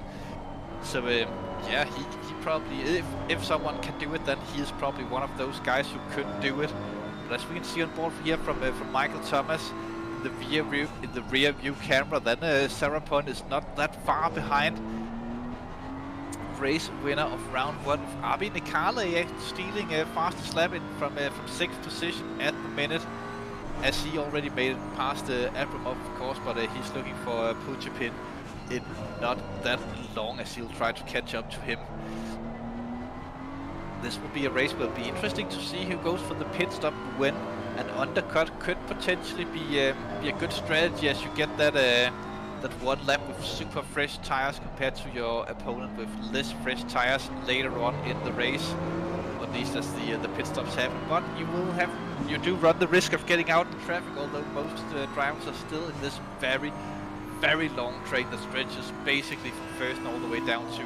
A: So yeah, he probably, if someone can do it, then he is probably one of those guys who could do it. But as we can see on board here from Michael Thomas in the rear view camera, then Sarapon is not that far behind. Race winner of round 1, Abi Nikale stealing a fastest lap in from 6th position at the minute, as he already made it past Abramov, of course, but he's looking for Pochapin in not that long, as he'll try to catch up to him. This will be a race where it'll be interesting to see who goes for the pit stop when. An undercut could potentially be a good strategy, as you get that 1 lap with super fresh tires compared to your opponent with less fresh tires later on in the race, or at least as the pit stops happen. But you do run the risk of getting out in traffic, although most drivers are still in this very long train that stretches basically from first all the way down to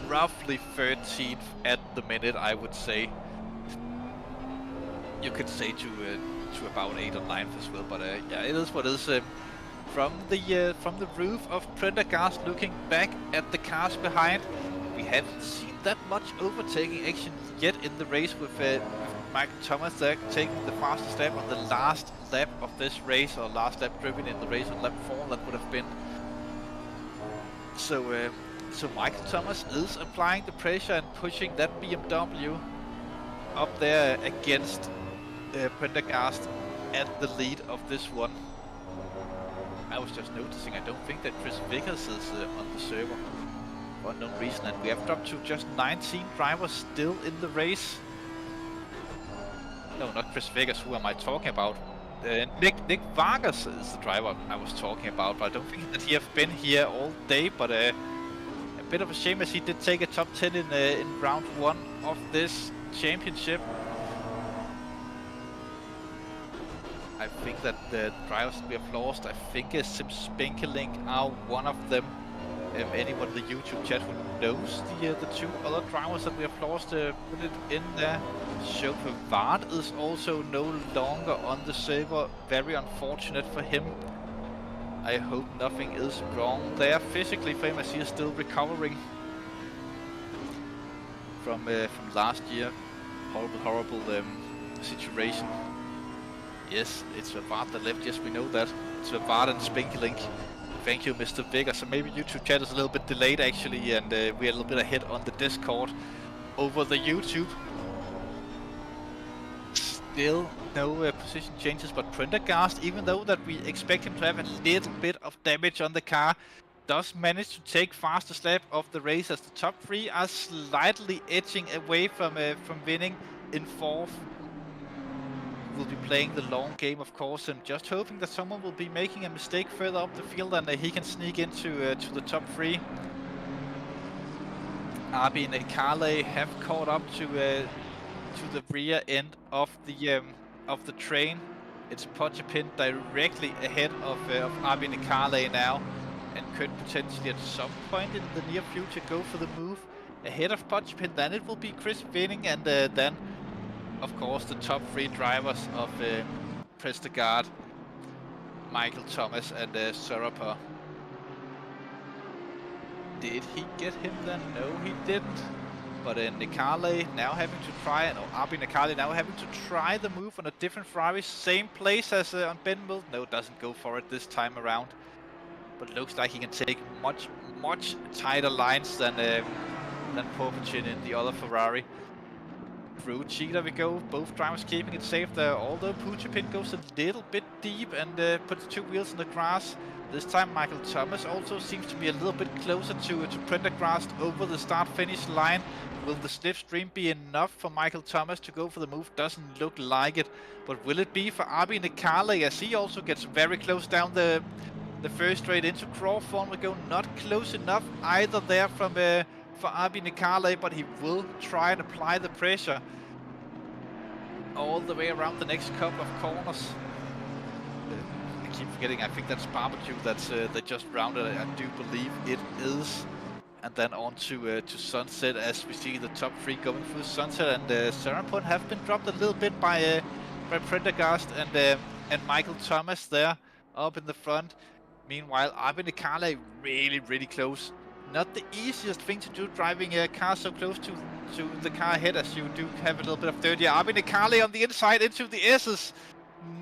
A: roughly 13th at the minute, I would say. You could say to about 8th or 9th as well, but yeah, it is what it is. From the roof of Prendergast, looking back at the cars behind, we haven't seen that much overtaking action yet in the race, with Michael Thomas there taking the fastest lap on the last lap of this race, or last lap driven in the race on lap 4, that would have been. So Michael Thomas is applying the pressure and pushing that BMW up there against Prendergast at the lead of this one. I was just noticing, I don't think that Chris Vickers is on the server. unknown reason, and we have dropped to just 19 drivers still in the race. No, not Chris Vegas, who am I talking about? Nick Vargas is the driver I was talking about, but I don't think that he have been here all day, but a bit of a shame as he did take a top 10 in round 1 of this championship. I think that the drivers we have lost, I think Simsport are one of them. Anyone in the YouTube chat who knows the 2 other drivers that we have lost, put it in there. Chauffeur Vard is also no longer on the server. Very unfortunate for him. I hope nothing is wrong there physically for him, as he is still recovering from last year. Horrible situation. Yes, it's Vard that left. Yes, we know that. It's Vard and Spinkelink. Thank you, Mr. Vigor. So maybe YouTube chat is a little bit delayed actually, and we're a little bit ahead on the Discord over the YouTube. Still no position changes, but Prendergast, even though that we expect him to have a little bit of damage on the car, does manage to take fastest lap of the race, as the top 3 are slightly edging away from winning in 4th. Will be playing the long game, of course, and just hoping that someone will be making a mistake further up the field and he can sneak into to the top 3. Arbi and Carley have caught up to the rear end of the train. It's Pochapin directly ahead of Arbi and Carley now, and could potentially at some point in the near future go for the move ahead of Pochapin. Then it will be Chris Vinning, and then of course the top 3 drivers of Prendergast, Michael Thomas and Soropa. Did he get him then? No, he didn't. But Nicarle now having to try, Arbi Nicarle now having to try the move on a different Ferrari, same place as on Ben Mill. No, doesn't go for it this time around. But looks like he can take much tighter lines than Pochapin in the other Ferrari. Through Cheetah we go, both drivers keeping it safe there, although Pochapin goes a little bit deep and puts 2 wheels in the grass. This time Michael Thomas also seems to be a little bit closer to Prendergast over the start-finish line. Will the slipstream be enough for Michael Thomas to go for the move? Doesn't look like it. But will it be for Arbi Nicarle, as he also gets very close down the first straight into Crawford? We go not close enough either there from for Arbi Nicarle, but he will try and apply the pressure all the way around the next couple of corners. I keep forgetting, I think that's Barbecue that's they just rounded. I do believe it is. And then on to Sunset, as we see the top 3 going through Sunset, and Serapon have been dropped a little bit by Prendergast and Michael Thomas there up in the front. Meanwhile, Arbi Nicarle really close. Not the easiest thing to do, driving a car so close to the car ahead, as you do have a little bit of third year. Arbi Nicarle on the inside into the S's.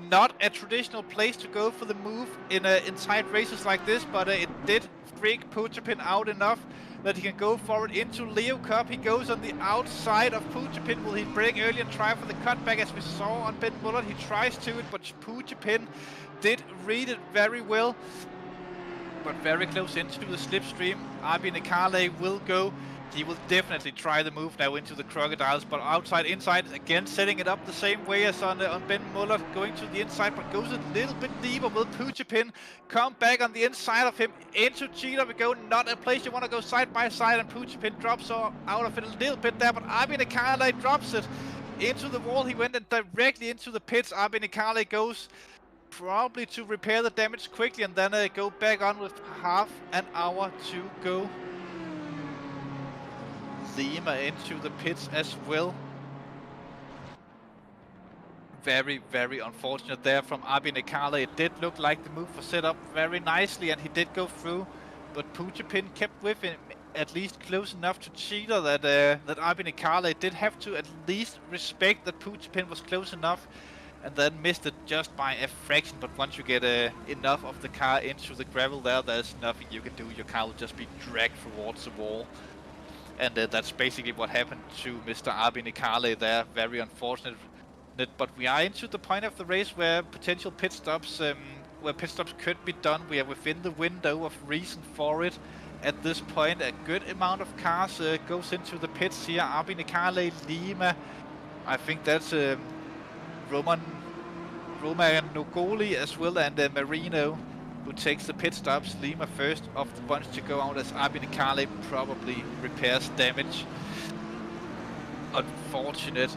A: Not a traditional place to go for the move in tight races like this, but it did freak Pochapin out enough that he can go forward into Leo Cup. He goes on the outside of Pochapin. Will he brake early and try for the cutback, as we saw on Ben Muller? He tries to it, but Pochapin did read it very well. But very close into the slipstream. Arbi Nicarle will go. He will definitely try the move now into the Crocodiles, but outside, inside, again setting it up the same way as on Ben Muller, going to the inside, but goes a little bit deeper. Will Pochapin come back on the inside of him into Cheetah? We go, not a place you want to go side by side, and Pochapin drops out of it a little bit there, but Arbi Nicarle drops it into the wall. He went directly into the pits. Arbi Nicarle goes probably to repair the damage quickly and then go back on with half an hour to go. Lima into the pits as well. Very unfortunate there from Arbi Nicarle. It did look like the move was set up very nicely and he did go through, but Pochapin kept with him at least close enough to Cheetah that Arbi Nicarle did have to at least respect that Pochapin was close enough, and then missed it just by a fraction. But once you get enough of the car into the gravel there's nothing you can do. Your car will just be dragged towards the wall. And that's basically what happened to Mr. Arbi Nicarle there. Very unfortunate. But we are into the point of the race where potential pit stops could be done. We are within the window of reason for it. at this point. A good amount of cars goes into the pits here. Arbin Nikale, Lima. I think that's Roman Nogoli as well, and Marino, who takes the pit stops. Lima first of the bunch to go out as Arbin Nikale probably repairs damage. Unfortunate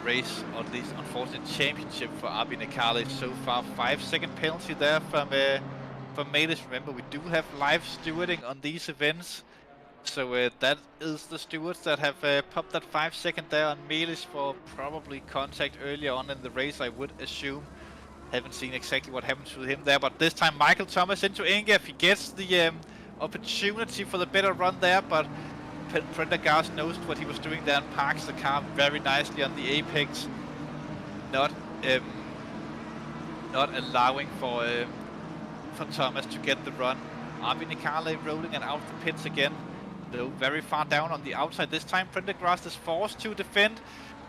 A: race, or at least unfortunate championship for Arbin Nikale so far. 5-second penalty there from Melis. Remember, we do have live stewarding on these events, so that is the stewards that have popped that 5-second there on Melis for probably contact earlier on in the race, I would assume. Haven't seen exactly what happened to him there, but this time Michael Thomas into Ingef. He gets the opportunity for the better run there, but Prendergast knows what he was doing there and parks the car very nicely on the apex, not allowing for Thomas to get the run. Arbin Nikale rolling and out of the pits again, though very far down on the outside. This time Prendergast is forced to defend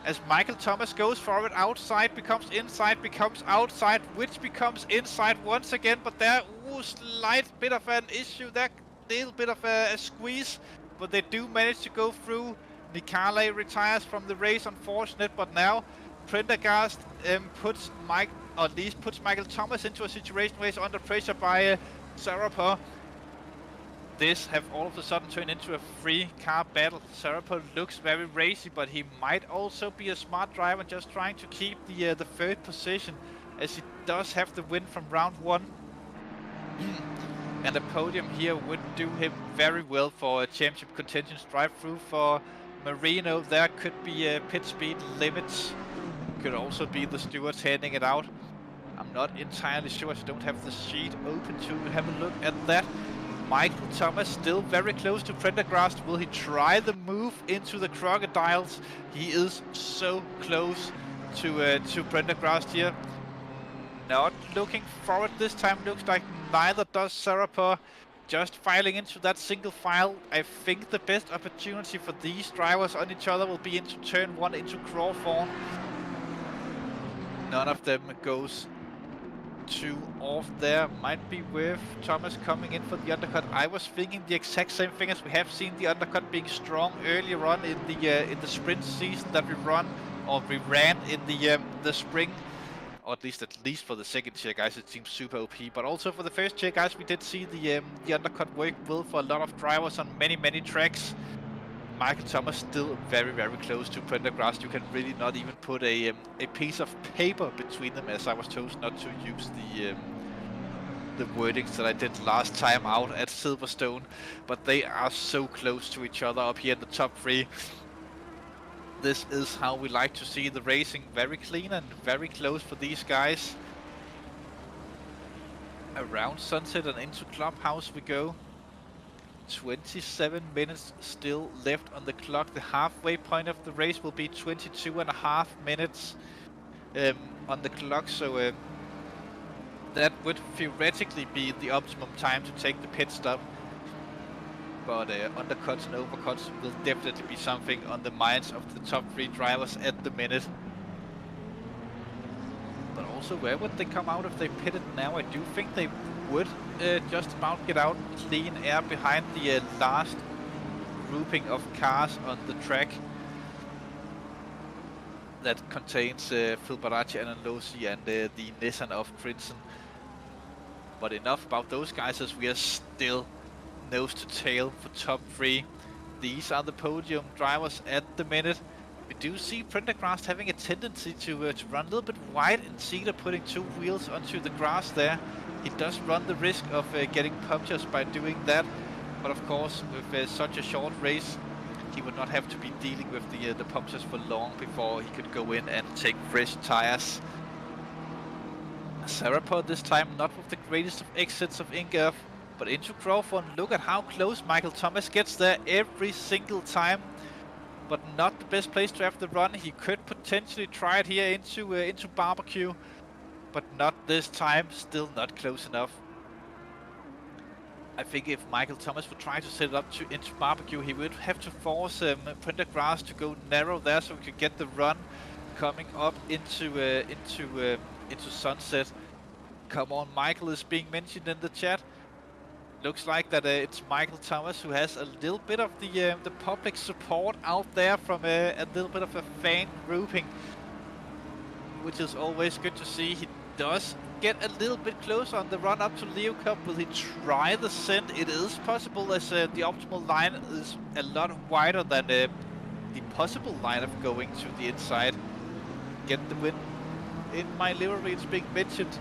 A: as Michael Thomas goes for it. Outside becomes inside, becomes outside, which becomes inside once again, but there slight bit of an issue there, little bit of a squeeze, but they do manage to go through. Nikale retires from the race, unfortunate, but now Prendergast puts Michael Thomas into a situation where he's under pressure by Sarapur. This have all of a sudden turned into a 3-car battle. Sarapur looks very racy, but he might also be a smart driver, just trying to keep the third position, as he does have the win from round 1. And a podium here would do him very well for a championship contention. Drive through for Marino. There could be pit speed limits. Could also be the stewards handing it out. I'm not entirely sure, as I don't have the sheet open to have a look at that. Michael Thomas still very close to Prendergast. Will he try the move into the crocodiles? He is so close to Prendergast here. Not looking for it this time. Looks like neither does Sarapur. Just filing into that single file. I think the best opportunity for these drivers on each other will be into turn 1 into Crawford. None of them goes too off there. Might be worth Thomas coming in for the undercut. I was thinking the exact same thing, as we have seen the undercut being strong earlier on in the sprint season that we ran in the spring, or at least for the second tier guys it seems super OP, but also for the first tier guys we did see the undercut work well for a lot of drivers on many tracks. Michael Thomas still very close to Prendergast. You can really not even put a piece of paper between them, as I was told not to use the wordings that I did last time out at Silverstone, but they are so close to each other up here in the top 3. This is how we like to see the racing, very clean and very close for these guys. Around sunset and into clubhouse we go. 27 minutes still left on the clock. The halfway point of the race will be 22.5 minutes on the clock, so that would theoretically be the optimum time to take the pit stop. But undercuts and overcuts will definitely be something on the minds of the top 3 drivers at the minute. But also, where would they come out if they pitted now? I do think they would just about get out clean air behind the last grouping of cars on the track that contains Phil Barachi and Losi and the Nissan of Princeton. But enough about those guys, as we are still nose to tail for top 3. These are the podium drivers at the minute. We do see Prendergast having a tendency to run a little bit wide in Cedar, putting 2 wheels onto the grass there. He does run the risk of getting punctures by doing that, but of course with such a short race he would not have to be dealing with the punctures for long before he could go in and take fresh tires. Sarapur this time not with the greatest of exits of Ingolf, but into Crawford. Look at how close Michael Thomas gets there every single time, but not the best place to have the run. He could potentially try it here into Barbecue, but not this time. Still not close enough. I think if Michael Thomas would try to set it up into Barbecue, he would have to force Prendergast to go narrow there, so we could get the run coming up into Sunset. Come on, Michael is being mentioned in the chat. Looks like that it's Michael Thomas who has a little bit of the public support out there from a little bit of a fan grouping, which is always good to see. He does get a little bit closer on the run up to Leo Cup. Will he try the send? It is possible, as the optimal line is a lot wider than the possible line of going to the inside. Get the win in my livery, it's being mentioned.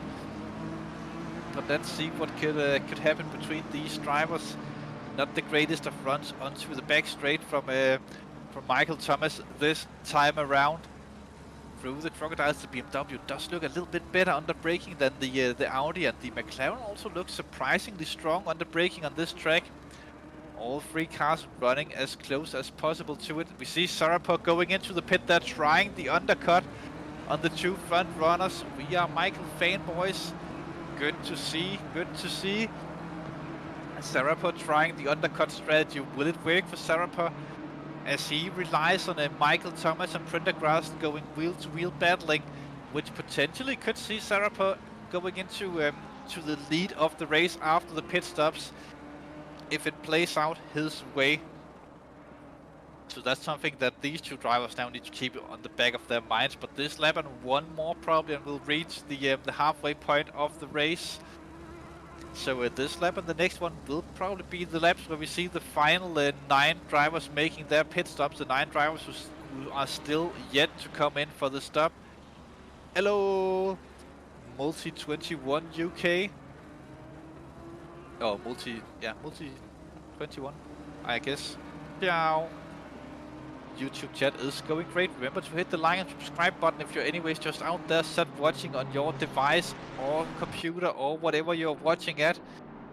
A: But let's see what could happen between these drivers. Not the greatest of runs onto the back straight from Michael Thomas this time around. Through the Crocodiles, the BMW does look a little bit better under braking than the Audi, and the McLaren also looks surprisingly strong under braking on this track. All three cars running as close as possible to it. We see Sarapov going into the pit there, trying the undercut on the two front runners. We are Michael fanboys. Good to see, good to see. Sarapov trying the undercut strategy. Will it work for Sarapov? As he relies on Michael Thomas and Prendergast going wheel-to-wheel battling, which potentially could see Sarapov going into to the lead of the race after the pit stops, if it plays out his way. So that's something that these two drivers now need to keep on the back of their minds. But this lap and one more probably, and we'll reach the halfway point of the race. So this lap and the next one will probably be the laps where we see the final 9 drivers making their pit stops. The 9 drivers who are still yet to come in for the stop. Hello, Multi 21 UK. Oh, Multi 21, I guess. Ciao. YouTube chat is going great. Remember to hit the like and subscribe button if you're anyways just out there sat watching on your device or computer or whatever you're watching at.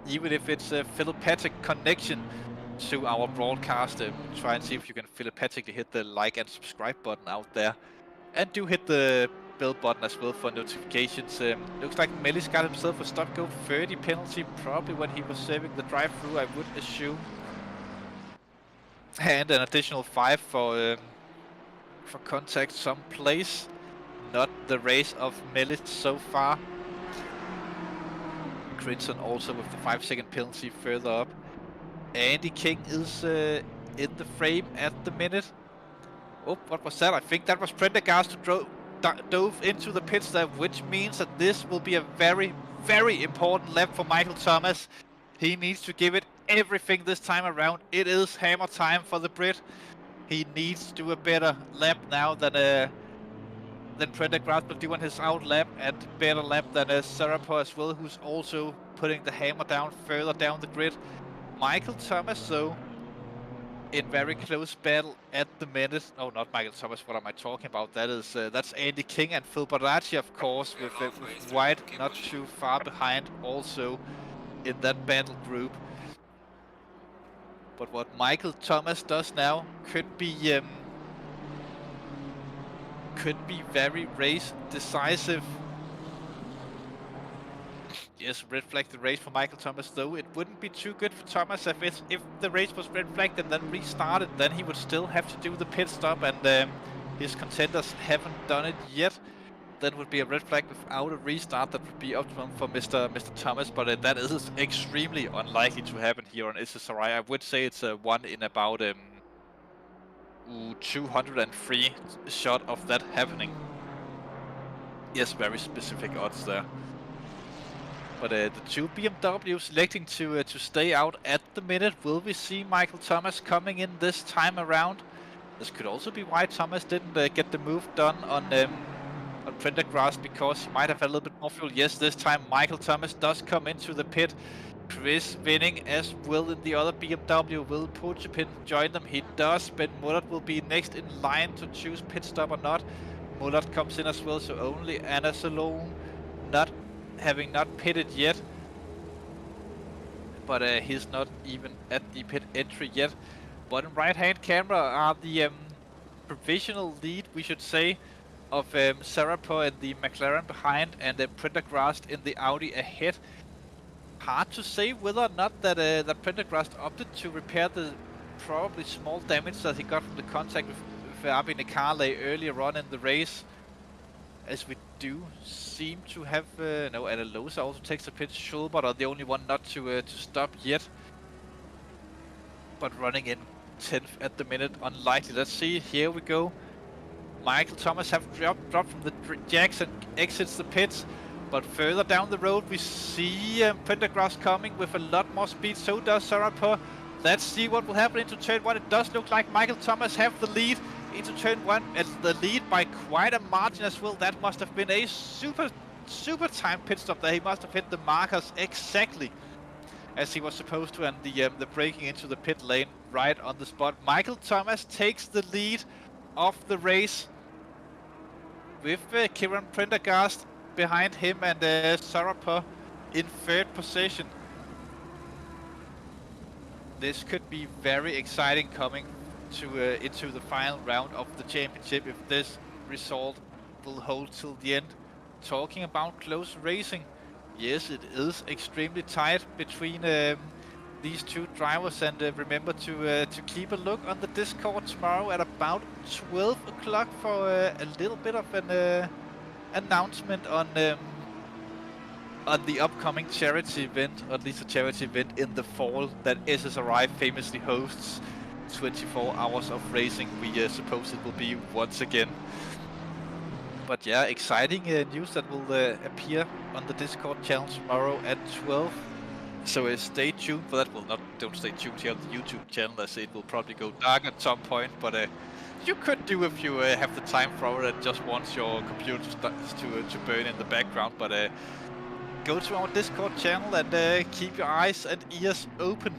A: Even if it's a telepathic connection to our broadcast. Try and see if you can telepathically hit the like and subscribe button out there. And do hit the bell button as well for notifications. Looks like Melis got himself a stop go 30 penalty, probably when he was saving the drive-through, I would assume. And an additional 5 for contact someplace. Not the race of Melis so far. Crinson also with the 5-second penalty further up. Andy King is in the frame at the minute. Oh, what was that? I think that was Prendergast who dove into the pits there, which means that this will be a very, very important lap for Michael Thomas. He needs to give it everything this time around. It is hammer time for the Brit. He needs to do a better lap now than Prendergast will do on his out lap, and better lap than Sarapov as well, who's also putting the hammer down further down the grid. Michael Thomas, though, in very close battle at the minute. Oh, not Michael Thomas, what am I talking about? That is that's Andy King and Phil Baracci, of course, with White not too far behind also in that battle group. But what Michael Thomas does now could be very race decisive. Yes, red flag the race for Michael Thomas, though it wouldn't be too good for Thomas if the race was red flagged and then restarted. Then he would still have to do the pit stop, and his contenders haven't done it yet. That would be a red flag without a restart. That would be optimum for Mr. Thomas, but that is extremely unlikely to happen here on SSRI. I would say it's a 1 in about 203 shot of that happening. Yes, very specific odds there. But the two BMWs selecting to stay out at the minute. Will we see Michael Thomas coming in this time around? This could also be why Thomas didn't get the move done on Prendergast, because he might have had a little bit more fuel. Yes, this time Michael Thomas does come into the pit. Chris winning as well in the other BMW. Will Pochapin join them? He does, but Mullard will be next in line to choose pit stop or not. Mullard comes in as well, so only Anna Salone having not pitted yet. But he's not even at the pit entry yet. Bottom right hand camera are the provisional lead, we should say, of Sarapov and the McLaren behind, and Prendergast in the Audi ahead. Hard to say whether or not that Prendergast opted to repair the probably small damage that he got from the contact with Abhi Nekale earlier on in the race, as we do seem to have no, Adalosa also takes a pit. Schulbert are the only one not to stop yet, but running in 10th at the minute, unlikely. Let's see, here we go. Michael Thomas have dropped from the jacks and exits the pits, but further down the road we see Prendergast coming with a lot more speed, so does Sarapur. Let's see what will happen into turn 1. It does look like Michael Thomas have the lead into turn 1, and the lead by quite a margin as well. That must have been a super time pit stop there. He must have hit the markers exactly as he was supposed to, and the braking into the pit lane right on the spot. Michael Thomas takes the lead of the race with Kieran Prendergast behind him and Sarapur in 3rd position. This could be very exciting coming to into the final round of the championship if this result will hold till the end. Talking about close racing, yes, it is extremely tight between these two drivers, and remember to keep a look on the Discord tomorrow at about 12 o'clock for a little bit of an announcement on the upcoming charity event, or at least a charity event in the fall that SSRI famously hosts. 24 hours of racing, we suppose it will be once again. But yeah, exciting news that will appear on the Discord channel tomorrow at 12. So stay tuned for that. Well, don't stay tuned here on the YouTube channel, as it will probably go dark at some point, but you could do if you have the time for it and just want your computer to burn in the background. But go to our Discord channel and keep your eyes and ears open.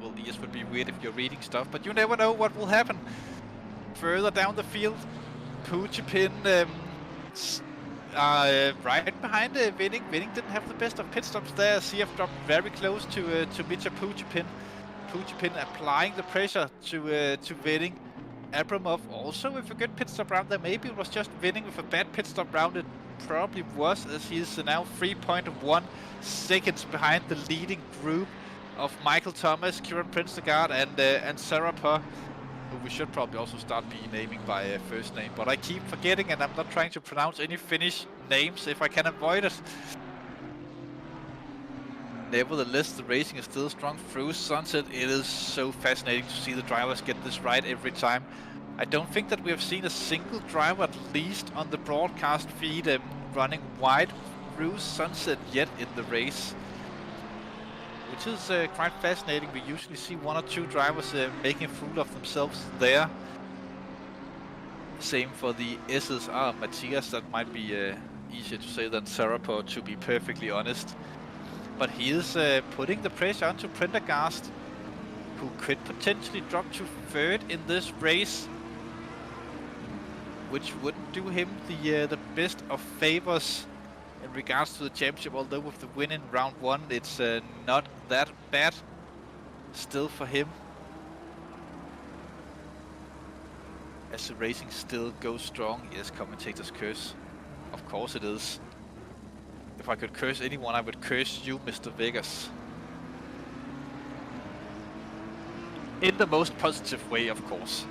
A: Well, ears would be weird if you're reading stuff, but you never know what will happen. Further down the field, Puchipin right behind Winning. Winning didn't have the best of pit stops there. CF dropped very close to Mitja Puchipin. Puchipin applying the pressure to Winning. Abramov also with a good pit stop round there. Maybe it was just Winning with a bad pit stop round. It probably was, as he's now 3.1 seconds behind the leading group of Michael Thomas, Kieran Prendergast, and Sarapur, who we should probably also start naming by first name. But I keep forgetting, and I'm not trying to pronounce any Finnish names if I can avoid it. Nevertheless, the racing is still strong through sunset. It is so fascinating to see the drivers get this right every time. I don't think that we have seen a single driver, at least on the broadcast feed, running wide through sunset yet in the race, which is quite fascinating. We usually see one or two drivers making a fool of themselves there. Same for the SSR Matthias. That might be easier to say than Sarapur, to be perfectly honest. But he is putting the pressure onto Prendergast, who could potentially drop to 3rd in this race, which wouldn't do him the best of favors in regards to the championship, although with the win in round 1, it's not that bad still for him, as the racing still goes strong. Yes, commentator's curse. Of course it is. If I could curse anyone, I would curse you, Mr. Vegas. In the most positive way, of course.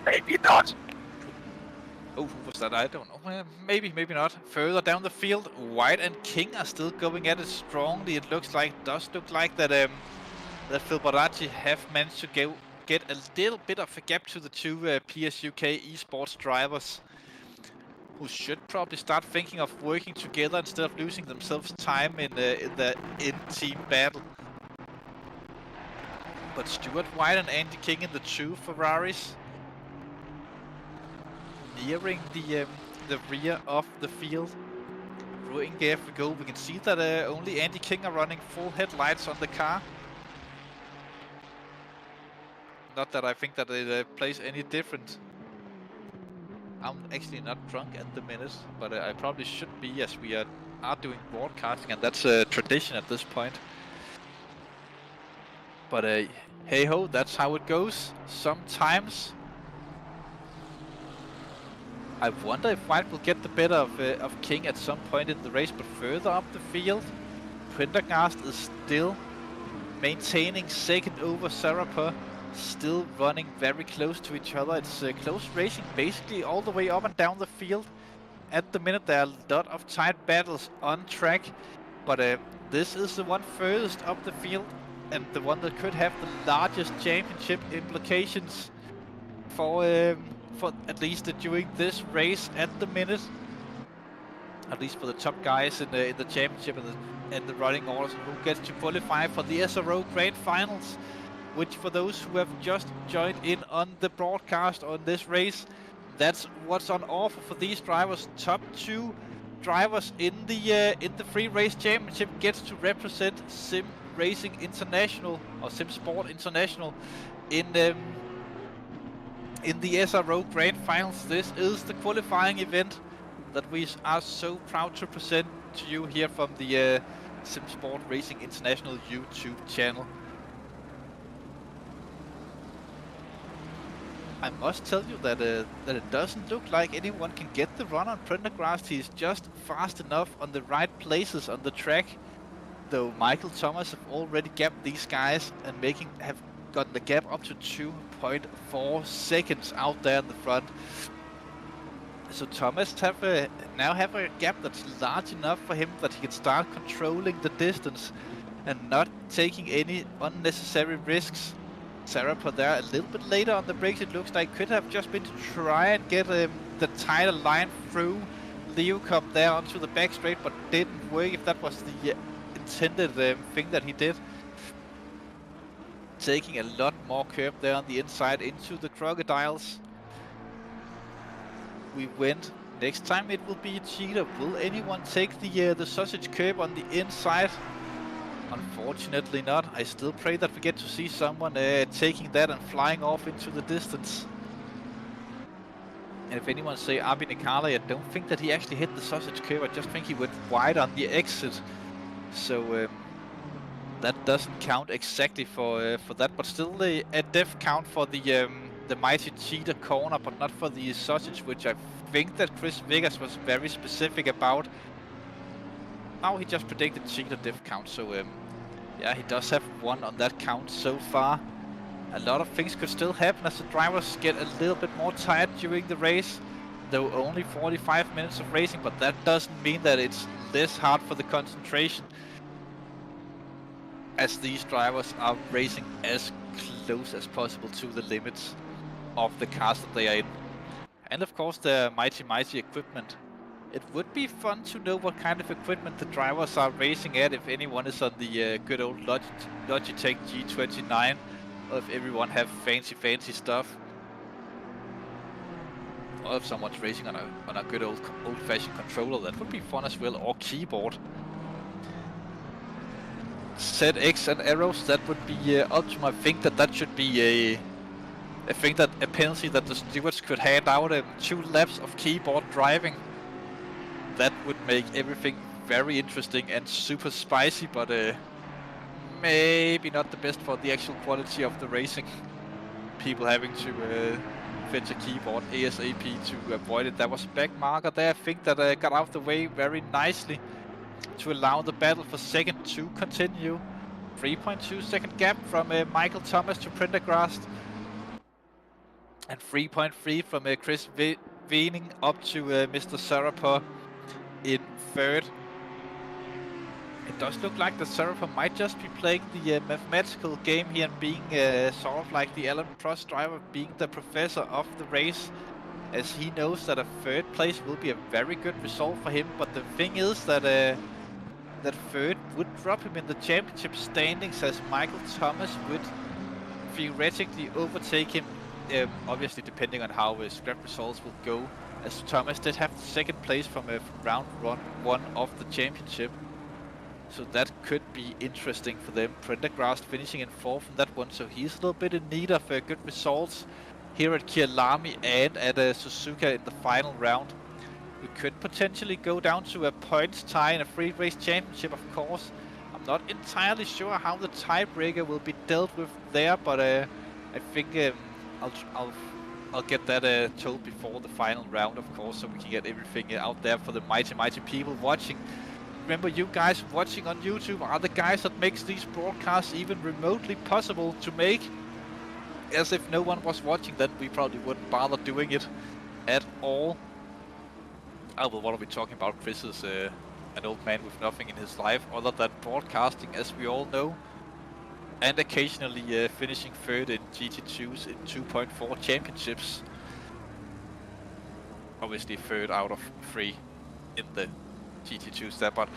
A: Maybe not. Oh, who was that? I don't know. Maybe, maybe not. Further down the field, White and King are still going at it strongly. It does look like that Phil Baracci have managed to get a little bit of a gap to the two PSUK esports drivers, who should probably start thinking of working together instead of losing themselves time in the in-team battle. But Stuart White and Andy King in the two Ferraris, nearing the rear of the field. Ruing if we go, we can see that only Andy King are running full headlights on the car. Not that I think that it plays any different. I'm actually not drunk at the minute, but I probably should be, as we are doing broadcasting, and that's a tradition at this point. But hey ho, that's how it goes sometimes. I wonder if White will get the better of King at some point in the race, but further up the field, Prendergast is still maintaining second over Sarapur. still running very close to each other. It's close racing basically all the way up and down the field. At the minute there are a lot of tight battles on track, but this is the one furthest up the field and the one that could have the largest championship implications for at least during this race at the minute. At least for the top guys in the championship and the running orders, who gets to qualify for the SRO Grand Finals, which for those who have just joined in on the broadcast on this race, that's what's on offer for these drivers. Top 2 drivers in the free race championship gets to represent Sim Racing International or Simsport International in the SRO Grand Finals. This is the qualifying event that we are so proud to present to you here from the Simsport Racing International YouTube channel. I must tell you that it doesn't look like anyone can get the run on Prendergast. He's just fast enough on the right places on the track, though Michael Thomas have already gapped these guys and have gotten the gap up to 2.4 seconds out there in the front. So Thomas now have a gap that's large enough for him that he can start controlling the distance and not taking any unnecessary risks. Sarapa there a little bit later on the brakes, it looks like could have just been to try and get the tighter line through Leo come there onto the back straight, but didn't work if that was the intended thing that he did. Taking a lot more curb there on the inside into the crocodiles. We went. Next time it will be a cheater. Will anyone take the sausage curb on the inside? Unfortunately not. I still pray that we get to see someone taking that and flying off into the distance. And if anyone say Abi Nikala, I don't think that he actually hit the sausage curb. I just think he went wide on the exit. So that doesn't count exactly for that, but still a def count for the mighty cheetah corner, but not for the sausage, which I think that Chris Vegas was very specific about. Now he just predicted cheetah def count, so yeah, he does have one on that count so far. A lot of things could still happen as the drivers get a little bit more tired during the race, though only 45 minutes of racing, but that doesn't mean that it's less hard for the concentration, as these drivers are racing as close as possible to the limits of the cars that they are in. And of course the mighty equipment. It would be fun to know what kind of equipment the drivers are racing at, if anyone is on the good old Logitech G29, or if everyone have fancy stuff. Or if someone's racing on a good old-fashioned controller, that would be fun as well, or keyboard. ZX and arrows, that would be ultimate. I think that should be a penalty that the stewards could hand out 2 laps of keyboard driving. That would make everything very interesting and super spicy, but maybe not the best for the actual quality of the racing. People having to fetch a keyboard ASAP to avoid it. There was a back marker there, I think, that got out of the way very nicely to allow the battle for second to continue. 3.2 second gap from Michael Thomas to Prendergast, and 3.3 from Chris Wiening up to Mr. Sarapa in third. It does look like the Sarapa might just be playing the mathematical game here and being sort of like the Alan Prost driver, being the professor of the race, as he knows that a third place will be a very good result for him. But the thing is that that third would drop him in the championship standings, as Michael Thomas would theoretically overtake him, obviously depending on how scrap results will go, as Thomas did have the second place from round 1 of the championship. So that could be interesting for them. Prendergast finishing in 4th in that one, so he's a little bit in need of good results here at Kyalami and at Suzuka in the final round. We could potentially go down to a points tie in a free race championship, of course. I'm not entirely sure how the tiebreaker will be dealt with there, but I think I'll get that told before the final round, of course, so we can get everything out there for the mighty people watching. Remember, you guys watching on YouTube are the guys that makes these broadcasts even remotely possible to make. as if no one was watching, then we probably wouldn't bother doing it at all. Oh, well, what are we talking about? Chris is an old man with nothing in his life other than broadcasting, as we all know. And occasionally finishing third in GT2s in 2.4 championships. Obviously third out of 3 in the GT2s there, but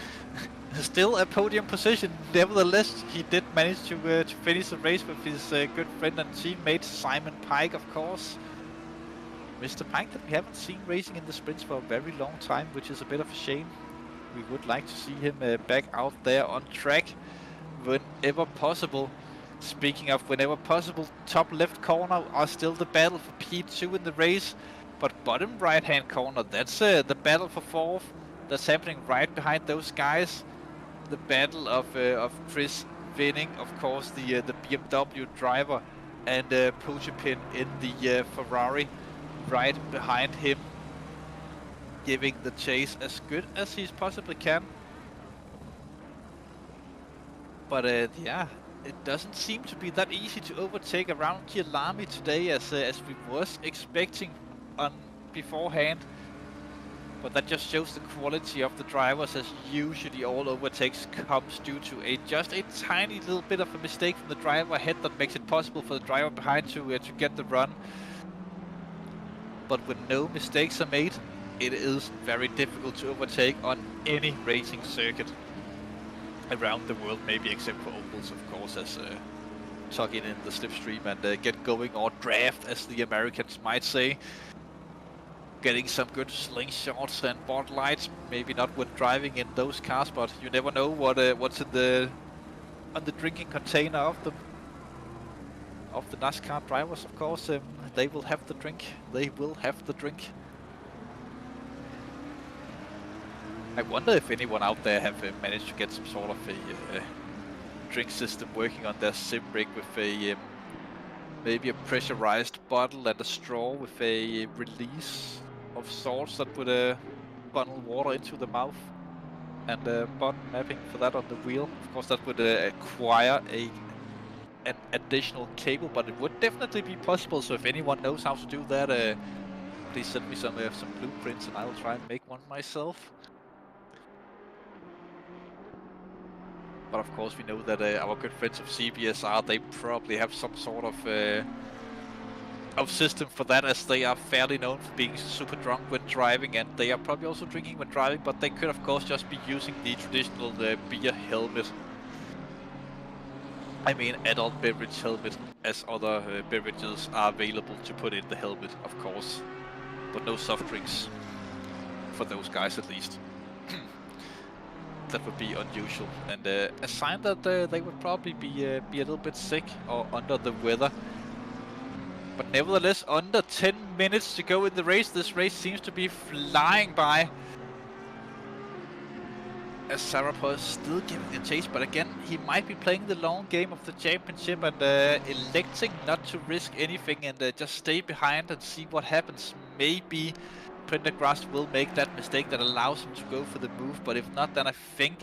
A: still a podium position. Nevertheless, he did manage to finish the race with his good friend and teammate Simon Pike, of course. Mr. Pike that we haven't seen racing in the sprints for a very long time, which is a bit of a shame. We would like to see him back out there on track whenever possible. Speaking of whenever possible, top left corner are still the battle for P2 in the race, but bottom right hand corner, that's the battle for 4th. That's happening right behind those guys. The battle of Chris winning, of course, the BMW driver, and Puchepin in the Ferrari right behind him, giving the chase as good as he possibly can. But yeah, it doesn't seem to be that easy to overtake around Kyalami today as we was expecting on beforehand. But that just shows the quality of the drivers, as usually all overtakes comes due to just a tiny little bit of a mistake from the driver ahead that makes it possible for the driver behind to get the run. But when no mistakes are made, it is very difficult to overtake on any racing circuit around the world, maybe except for ovals, of course, as tuck in the slipstream and get going, or draft, as the Americans might say. Getting some good slingshots and board lights, maybe not when driving in those cars, but you never know what's in on the drinking container of the NASCAR drivers, of course. They will have the drink. They will have the drink. I wonder if anyone out there have managed to get some sort of a drink system working on their sim rig with a maybe a pressurized bottle and a straw with a release of sorts that would funnel water into the mouth, and button mapping for that on the wheel. Of course, that would acquire an additional cable, but it would definitely be possible. So if anyone knows how to do that, please send me some blueprints, and I will try and make one myself. But of course, we know that our good friends of CBSR, they probably have some sort of system for that, as they are fairly known for being super drunk when driving, and they are probably also drinking when driving, but they could of course just be using the traditional beer helmet. I mean adult beverage helmet, as other beverages are available to put in the helmet, of course. But no soft drinks, for those guys at least. That would be unusual, and a sign that they would probably be a little bit sick or under the weather. But nevertheless, under 10 minutes to go in the race. This race seems to be flying by, as Sarapov is still giving the chase, but again, he might be playing the long game of the championship and electing not to risk anything and just stay behind and see what happens. Maybe Prendergast will make that mistake that allows him to go for the move, but if not, then I think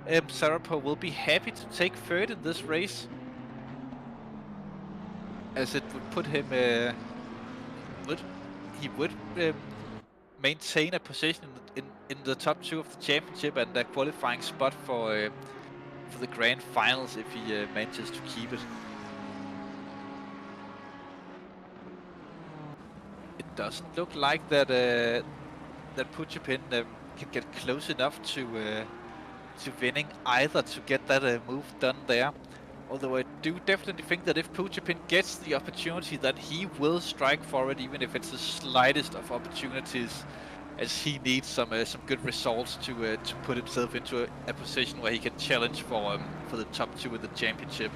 A: Sarapov will be happy to take third in this race, as it would put him, he would maintain a position in the top 2 of the championship and a qualifying spot for the grand finals if he manages to keep it. It doesn't look like that that Puchepin can get close enough to winning either to get that move done there. Although I do definitely think that if Puchepin gets the opportunity, that he will strike for it, even if it's the slightest of opportunities, as he needs some good results to put himself into a position where he can challenge for the top 2 in the championship.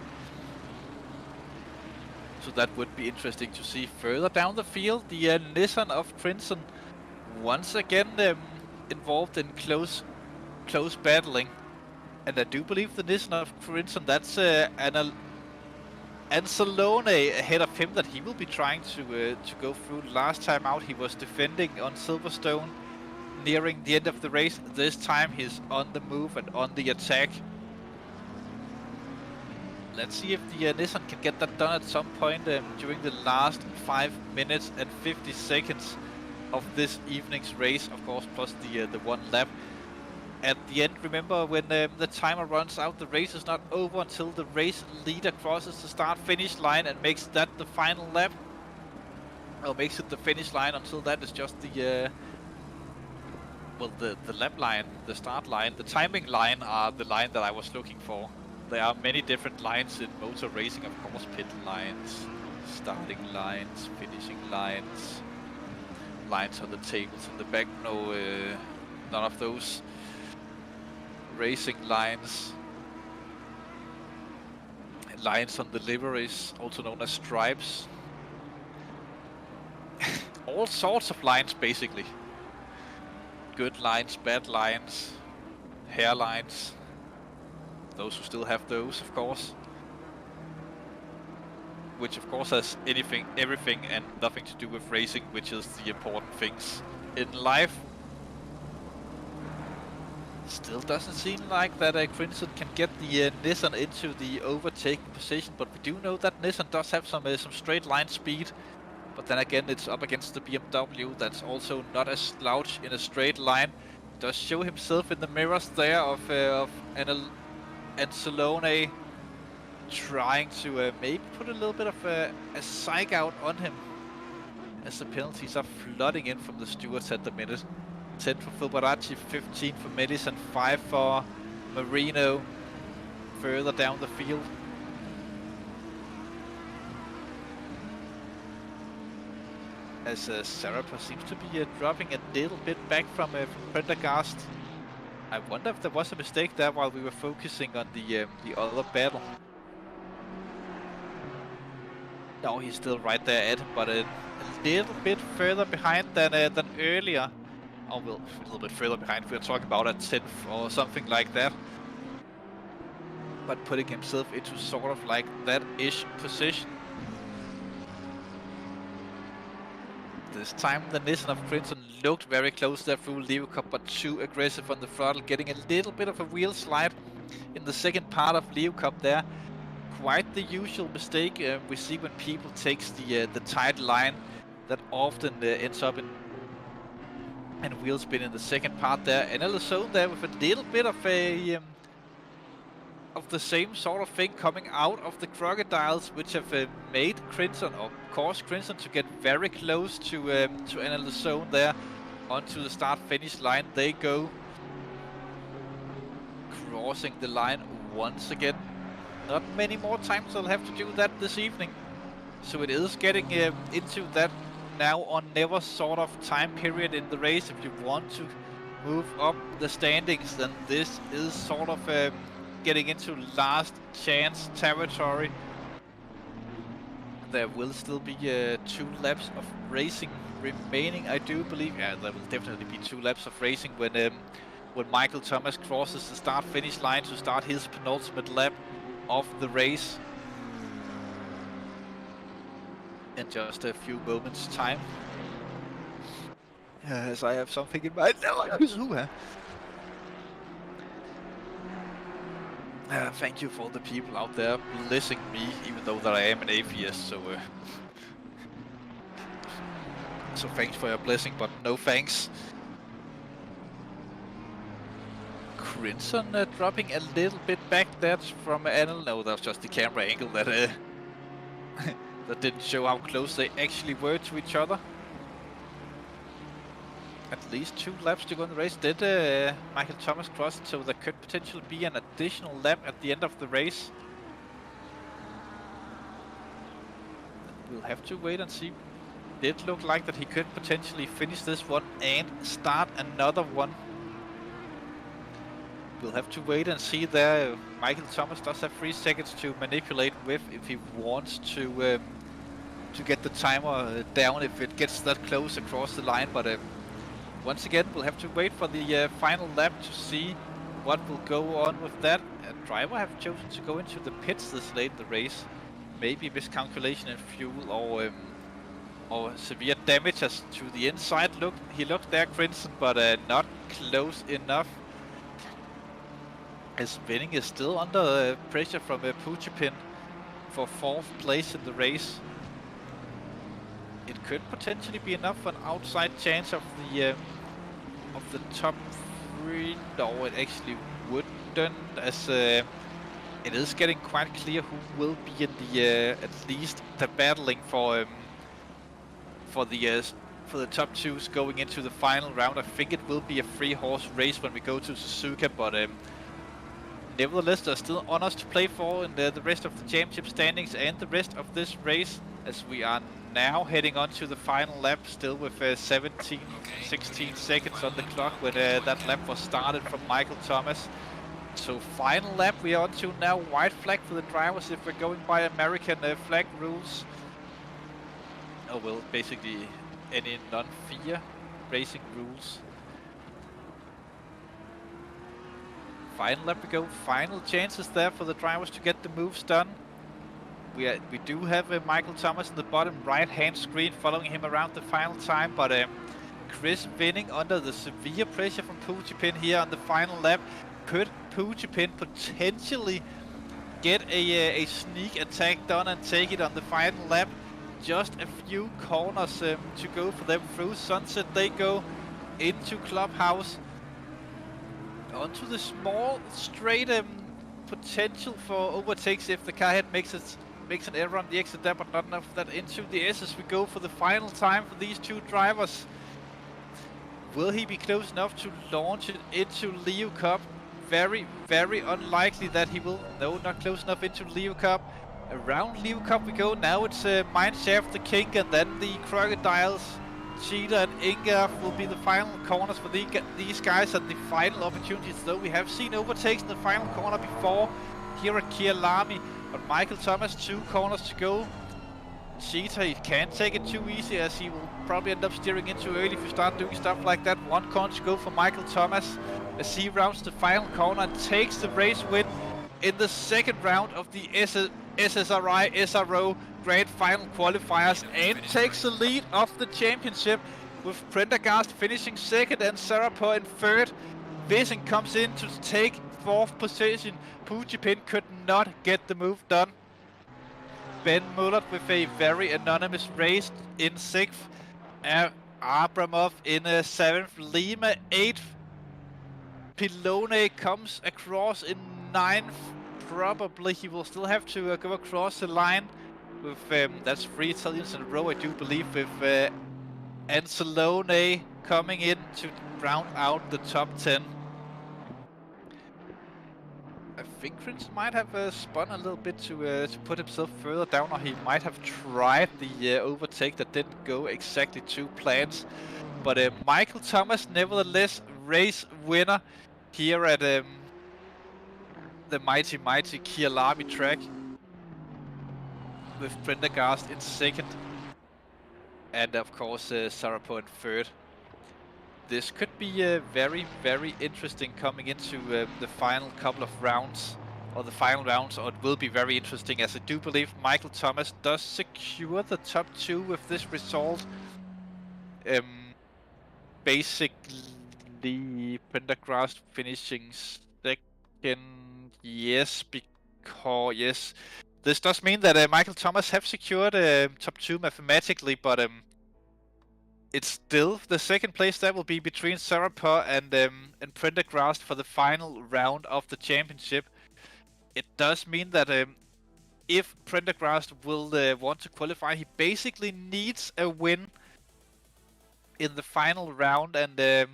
A: So that would be interesting to see. Further down the field, the Nissan of Princeton once again involved in close battling. And I do believe the Nissan of Princeton, that's Ancelone ahead of him, that he will be trying to go through. Last time out, he was defending on Silverstone, nearing the end of the race. This time he's on the move and on the attack. let's see if the Nissan can get that done at some point during the last 5 minutes and 50 seconds of this evening's race, of course, plus the one lap. At the end, remember, when the timer runs out, the race is not over until the race leader crosses the start-finish line and makes that the final lap. Or makes it the finish line. Until that is just the the lap line, the start line. The timing line are the line that I was looking for. There are many different lines in motor racing, of course. Pit lines, starting lines, finishing lines, lines on the tables in the back. No, none of those. Racing lines, lines on the liveries, also known as stripes. All sorts of lines, basically. Good lines, bad lines, hairlines. Those who still have those, of course. Which, of course, has everything and nothing to do with racing, which is the important things in life. Still doesn't seem like that Crimson can get the Nissan into the overtaking position, but we do know that Nissan does have some straight line speed. But then again, it's up against the BMW that's also not a slouch in a straight line. Does show himself in the mirrors there of Ancelone trying to maybe put a little bit of a psych out on him, as the penalties are flooding in from the stewards at the minute. 10 for Filbaracci, 15 for Melis, and 5 for Marino further down the field. As Sarapa seems to be dropping a little bit back from Prendergast. I wonder if there was a mistake there while we were focusing on the other battle. No, he's still right there at him, but a little bit further behind than earlier. Oh, well, a little bit further behind. We're talking about a 10th or something like that. But putting himself into sort of like that-ish position. This time the Nissan of Crimson looked very close there through Leo Cup, but too aggressive on the throttle, getting a little bit of a wheel slide in the second part of Leo Cup there. Quite the usual mistake we see when people takes the tight line that often ends up in wheel spin in the second part there. And Zone there with a little bit of the same sort of thing coming out of the crocodiles, which have made Crimson, or caused Crimson, to get very close to Zone there onto the start-finish line. They go, crossing the line once again. Not many more times they'll have to do that this evening. So it is getting into that now or never sort of time period in the race. If you want to move up the standings, then this is sort of getting into last chance territory. There will still be 2 laps of racing remaining, I do believe. Yeah, there will definitely be 2 laps of racing when Michael Thomas crosses the start-finish line to start his penultimate lap of the race in just a few moments' time. As I have something in mind. Thank you for the people out there blessing me, even though that I am an atheist. So, so thanks for your blessing, but no thanks. Crimson dropping a little bit back there from Anil. No, that was just the camera angle that that didn't show how close they actually were to each other. At least 2 laps to go in the race. Did Michael Thomas cross it, so there could potentially be an additional lap at the end of the race. We'll have to wait and see. Did look like that he could potentially finish this one and start another one. We'll have to wait and see there. Michael Thomas does have 3 seconds to manipulate with if he wants to get the timer down if it gets that close across the line. But once again, we'll have to wait for the final lap to see what will go on with that. A driver have chosen to go into the pits this late in the race. Maybe miscalculation in fuel or severe damage as to the inside. He looked there, Crimson, but not close enough. as Winning is still under pressure from Puchipin for 4th place in the race. It could potentially be enough for an outside chance of the top 3. No, it actually wouldn't, as it is getting quite clear who will be in the at least the battling for the top 2s going into the final round. I think it will be a 3-horse race when we go to Suzuka, but nevertheless, there's still honors to play for in the rest of the championship standings and the rest of this race, as we are now heading on to the final lap, still with 16 seconds on the clock when that lap was started from Michael Thomas. So final lap we are on to now. White flag for the drivers if we're going by American flag rules. Oh well, basically any non-FIA racing rules. Final lap we go. Final chances there for the drivers to get the moves done. We do have Michael Thomas in the bottom right-hand screen following him around the final time, but Chris Winning under the severe pressure from Puchipin here on the final lap. Could Puchipin potentially get a sneak attack done and take it on the final lap? Just a few corners to go for them. Through Sunset they go into Clubhouse. Onto the small straight potential for overtakes if the car head makes an error on the exit there, but not enough of that into the S as we go for the final time for these two drivers. Will he be close enough to launch it into Leo Cup? Very, very unlikely that he will. No, not close enough into Leo Cup. Around Leo Cup we go. Now it's Mineshaft, the King, and then the Crocodiles. Cheetah and Inga will be the final corners for these guys, and the final opportunities, though we have seen overtakes in the final corner before here at Kyalami. But Michael Thomas, 2 corners to go. Cheetah, he can't take it too easy, as he will probably end up steering in too early if you start doing stuff like that. 1 corner to go for Michael Thomas as he rounds the final corner and takes the race win in the second round of the SSRI SRO Grand Final Qualifiers, and takes the lead of the championship, with Prendergast finishing second and Sarapur in third. Vissing comes in to take 4th position. Puchipin could not get the move done. Ben Mullert with a very anonymous race in 6th. Abramov in 7th. Lima 8th. Pilone comes across in 9th. Probably he will still have to go across the line with that's 3 Italians in a row, I do believe, with Ancelone coming in to round out the top 10. I think Prince might have spun a little bit to put himself further down, or he might have tried the overtake that didn't go exactly to plans. But Michael Thomas, nevertheless, race winner here at the mighty Kyalami track, with Prendergast in second, and of course Sarapur in third. This could be very, very interesting coming into the final couple of rounds, or the final rounds, or it will be very interesting, as I do believe Michael Thomas does secure the top 2 with this result. Basically, Prendergast finishing second, yes, because, yes, this does mean that Michael Thomas have secured top 2 mathematically, but it's still the second place that will be between Sarapur and Prendergast for the final round of the championship. It does mean that if Prendergast will want to qualify, he basically needs a win in the final round, and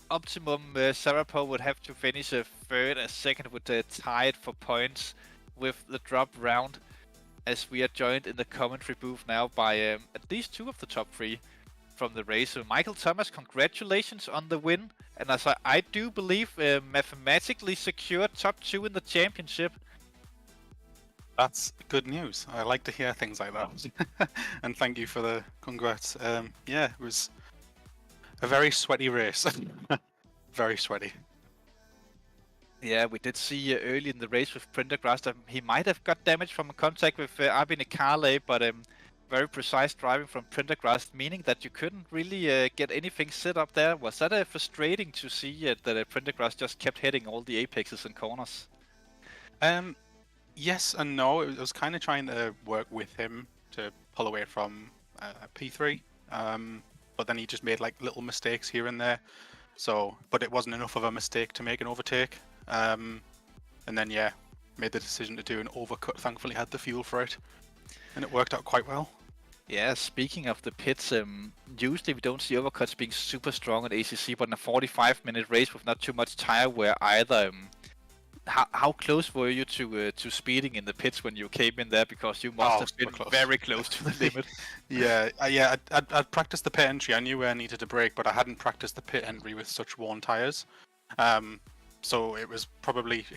A: optimum Sarapur would have to finish third, as second would tied for points with the drop round, as we are joined in the commentary booth now by at least 2 of the top 3 from the race. So Michael Thomas, congratulations on the win, and as I do believe mathematically secured top 2 in the championship.
C: That's good news. I like to hear things like that. And thank you for the congrats. Yeah, it was a very sweaty race. Very sweaty.
A: Yeah, we did see early in the race with Prendergast, he might have got damage from a contact with Arbine Carley, but very precise driving from Prendergast, meaning that you couldn't really get anything set up there. Was that frustrating to see that Prendergast just kept hitting all the apexes and corners?
C: Yes and no. It was kind of trying to work with him to pull away from P3, but then he just made like little mistakes here and there. So, but it wasn't enough of a mistake to make an overtake. And then yeah, made the decision to do an overcut. Thankfully, had the fuel for it, and it worked out quite well.
A: Yeah, speaking of the pits, usually we don't see overcuts being super strong at ACC, but in a 45-minute race with not too much tire wear either. How close were you to speeding in the pits when you came in there? Because you must have been very close to the limit.
C: Yeah. I'd practiced the pit entry. I knew where I needed to brake, but I hadn't practiced the pit entry with such worn tires. So it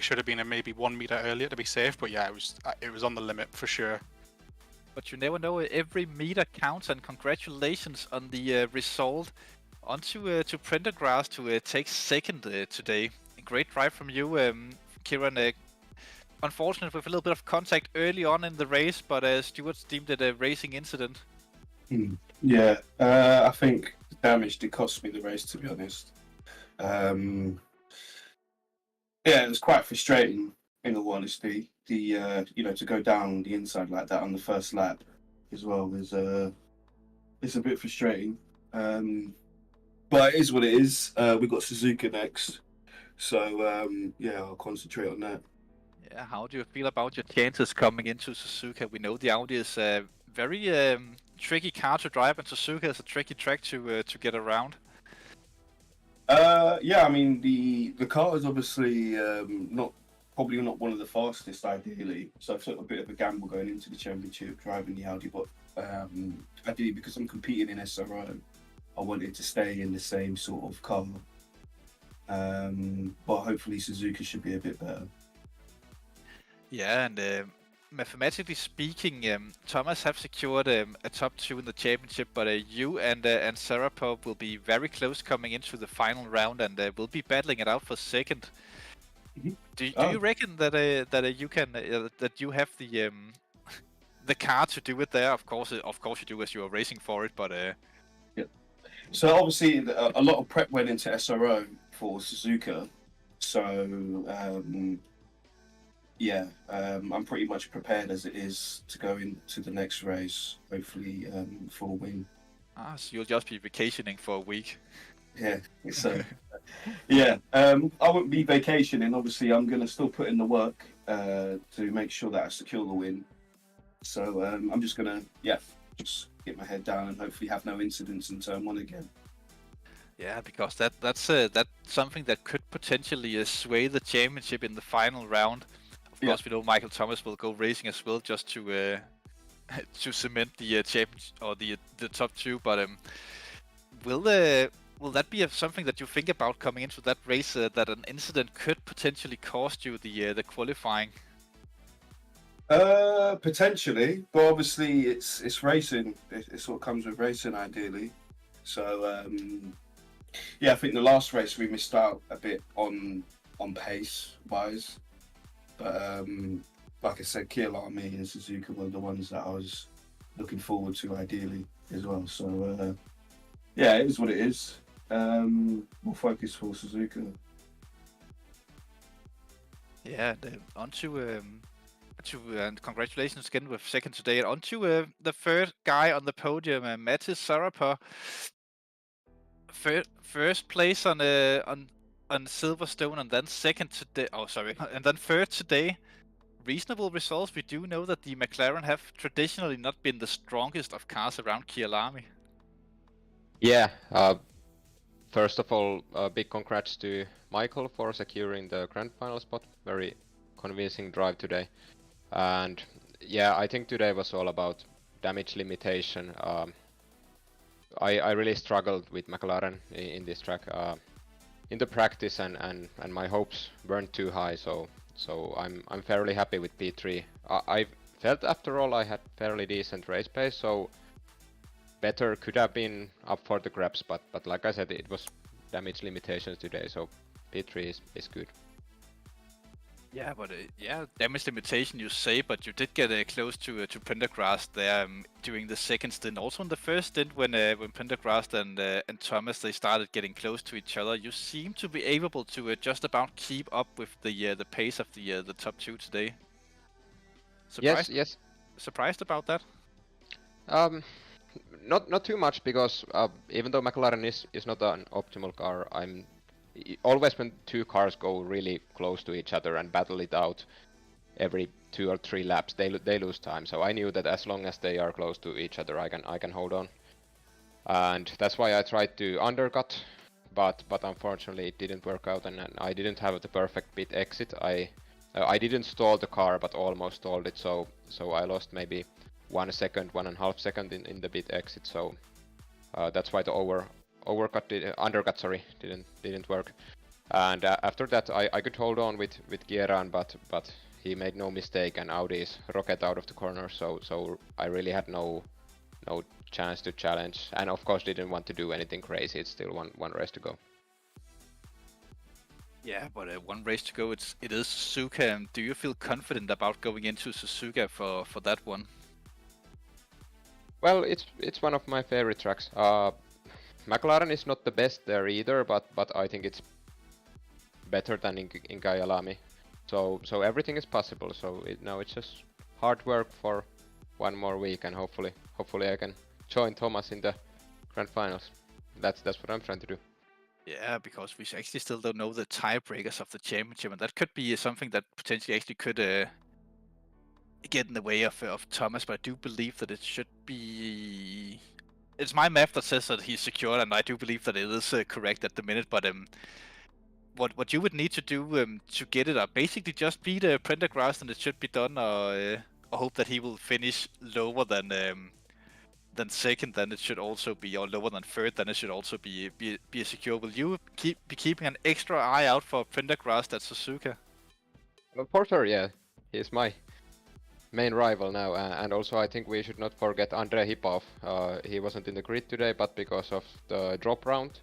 C: should have been maybe 1 meter earlier to be safe. But yeah, it was on the limit for sure.
A: But you never know. Every meter counts, and congratulations on the result. On to Prendergast to take second today. A great drive from you, Kieran. Unfortunate with a little bit of contact early on in the race, but Stewart's deemed it a racing incident.
D: Yeah, I think the damage did cost me the race, to be honest. Yeah, it was quite frustrating, in all honesty. To go down the inside like that on the first lap as well is it's a bit frustrating. But it is what it is. We've got Suzuka next, so yeah, I'll concentrate on that.
A: Yeah, how do you feel about your chances coming into Suzuka? We know the Audi is a very tricky car to drive, and Suzuka is a tricky track to get around.
D: Yeah, I mean the car is obviously probably not one of the fastest ideally, so I took a bit of a gamble going into the championship driving the Audi, but ideally because I'm competing in SRO, I wanted to stay in the same sort of car. But hopefully Suzuka should be a bit better.
A: Yeah, and mathematically speaking, Thomas have secured a top 2 in the championship, but you and Sarapov will be very close coming into the final round, and will be battling it out for second.
D: Mm-hmm.
A: Do you reckon that you can that you have the car to do it there? Of course you do, as you are racing for it. But
D: yeah. So obviously a lot of prep went into SRO for Suzuka. So yeah, I'm pretty much prepared as it is to go into the next race. Hopefully for a win.
A: So you'll just be vacationing for a week.
D: Yeah, so yeah, I won't be vacationing. Obviously, I'm going to still put in the work to make sure that I secure the win. So I'm just going to, just get my head down and hopefully have no incidents in turn 1 again.
A: Yeah, because that's something that could potentially sway the championship in the final round. Of course, we know Michael Thomas will go racing as well, just to cement the champion or the top 2. But will that be something that you think about coming into that race, that an incident could potentially cost you the qualifying?
D: Potentially, but obviously it's racing. It's what comes with racing, ideally. So yeah, I think the last race we missed out a bit on pace wise, but like I said, Kyalami and Suzuka were the ones that I was looking forward to ideally as well. So yeah, it is what it is. We'll focus for Suzuka.
A: Yeah, on to and congratulations again with second today. On to the third guy on the podium, Matis Sarapov. First place on Silverstone, and then second today. Oh, sorry, and then third today. Reasonable results. We do know that the McLaren have traditionally not been the strongest of cars around Kyalami.
B: Yeah. First of all, big congrats to Michael for securing the Grand Final spot. Very convincing drive today. And yeah, I think today was all about damage limitation. I really struggled with McLaren in this track in the practice, and my hopes weren't too high. So I'm fairly happy with P3. I felt after all I had fairly decent race pace, so better could have been up for the grabs, but like I said, it was damage limitations today, so P3 is good.
A: Yeah, but damage limitation you say, but you did get close to Prendergast there during the second stint. Also in the first stint, when Prendergast and Thomas they started getting close to each other, you seem to be able to just about keep up with the pace of the top two today. Surprised?
B: Yes.
A: Surprised about that?
B: Not too much, because even though McLaren is not an optimal car, always when two cars go really close to each other and battle it out every 2 or 3 laps, they lose time. So I knew that as long as they are close to each other, I can hold on, and that's why I tried to undercut, but unfortunately it didn't work out, and I didn't have the perfect pit exit. I didn't stall the car, but almost stalled it. So I lost maybe 1 second, 1.5 second in the pit exit. So that's why the undercut didn't work. And after that, I could hold on with Kieran, but he made no mistake, and Audi's rocket out of the corner. So I really had no chance to challenge, and of course didn't want to do anything crazy. It's still one race to go.
A: Yeah, but one race to go. It is Suzuka. Do you feel confident about going into Suzuka for that one?
B: Well, it's one of my favorite tracks. McLaren is not the best there either, but I think it's better than in Kyalami. So everything is possible. So now it's just hard work for one more week, and hopefully I can join Thomas in the Grand Finals. That's what I'm trying to do.
A: Yeah, because we actually still don't know the tiebreakers of the championship, and that could be something that potentially actually could get in the way of Thomas. But I do believe that it should be. It's my math that says that he's secured, and I do believe that it is correct at the minute. But what you would need to do to get it, basically just beat Prendergast, and it should be done, or hope that he will finish lower than second. Then it should also be, or lower than third. Then it should also be secure. Will you be keeping an extra eye out for Prendergast at Suzuka?
B: For sure, yeah. He's my main rival now, and also I think we should not forget Andrei Hipov. He wasn't in the grid today, but because of the drop round,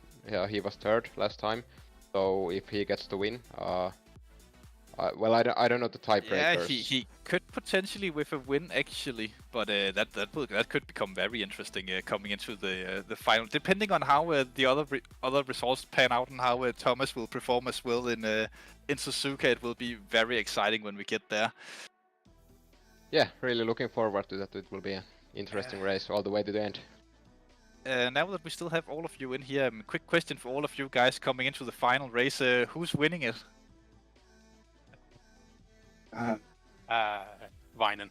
B: he was third last time. So if he gets the win, well, I don't know the tiebreakers.
A: Yeah, he could potentially with a win actually, but that could become very interesting coming into the final, depending on how the other results pan out and how Thomas will perform as well in Suzuka. It will be very exciting when we get there.
B: Yeah, really looking forward to that. It will be an interesting race all the way to the end.
A: Now that we still have all of you in here, quick question for all of you guys coming into the final race: who's winning it?
C: Vinen.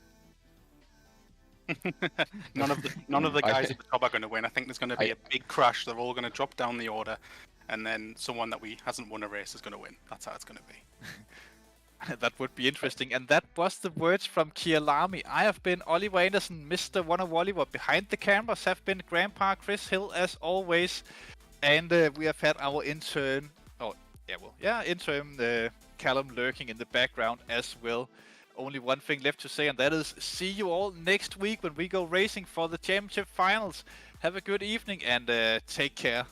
C: none of the guys at the top are going to win. I think there's going to be a big crash. They're all going to drop down the order, and then someone that hasn't won a race is going to win. That's how it's going to be.
A: That would be interesting. And that was the words from Kyalami. I have been Oliver Anderson, Mr. One of Oliver. Behind the cameras have been Grandpa Chris Hill, as always. And we have had our intern, Callum lurking in the background as well. Only one thing left to say, and that is see you all next week when we go racing for the championship finals. Have a good evening and take care.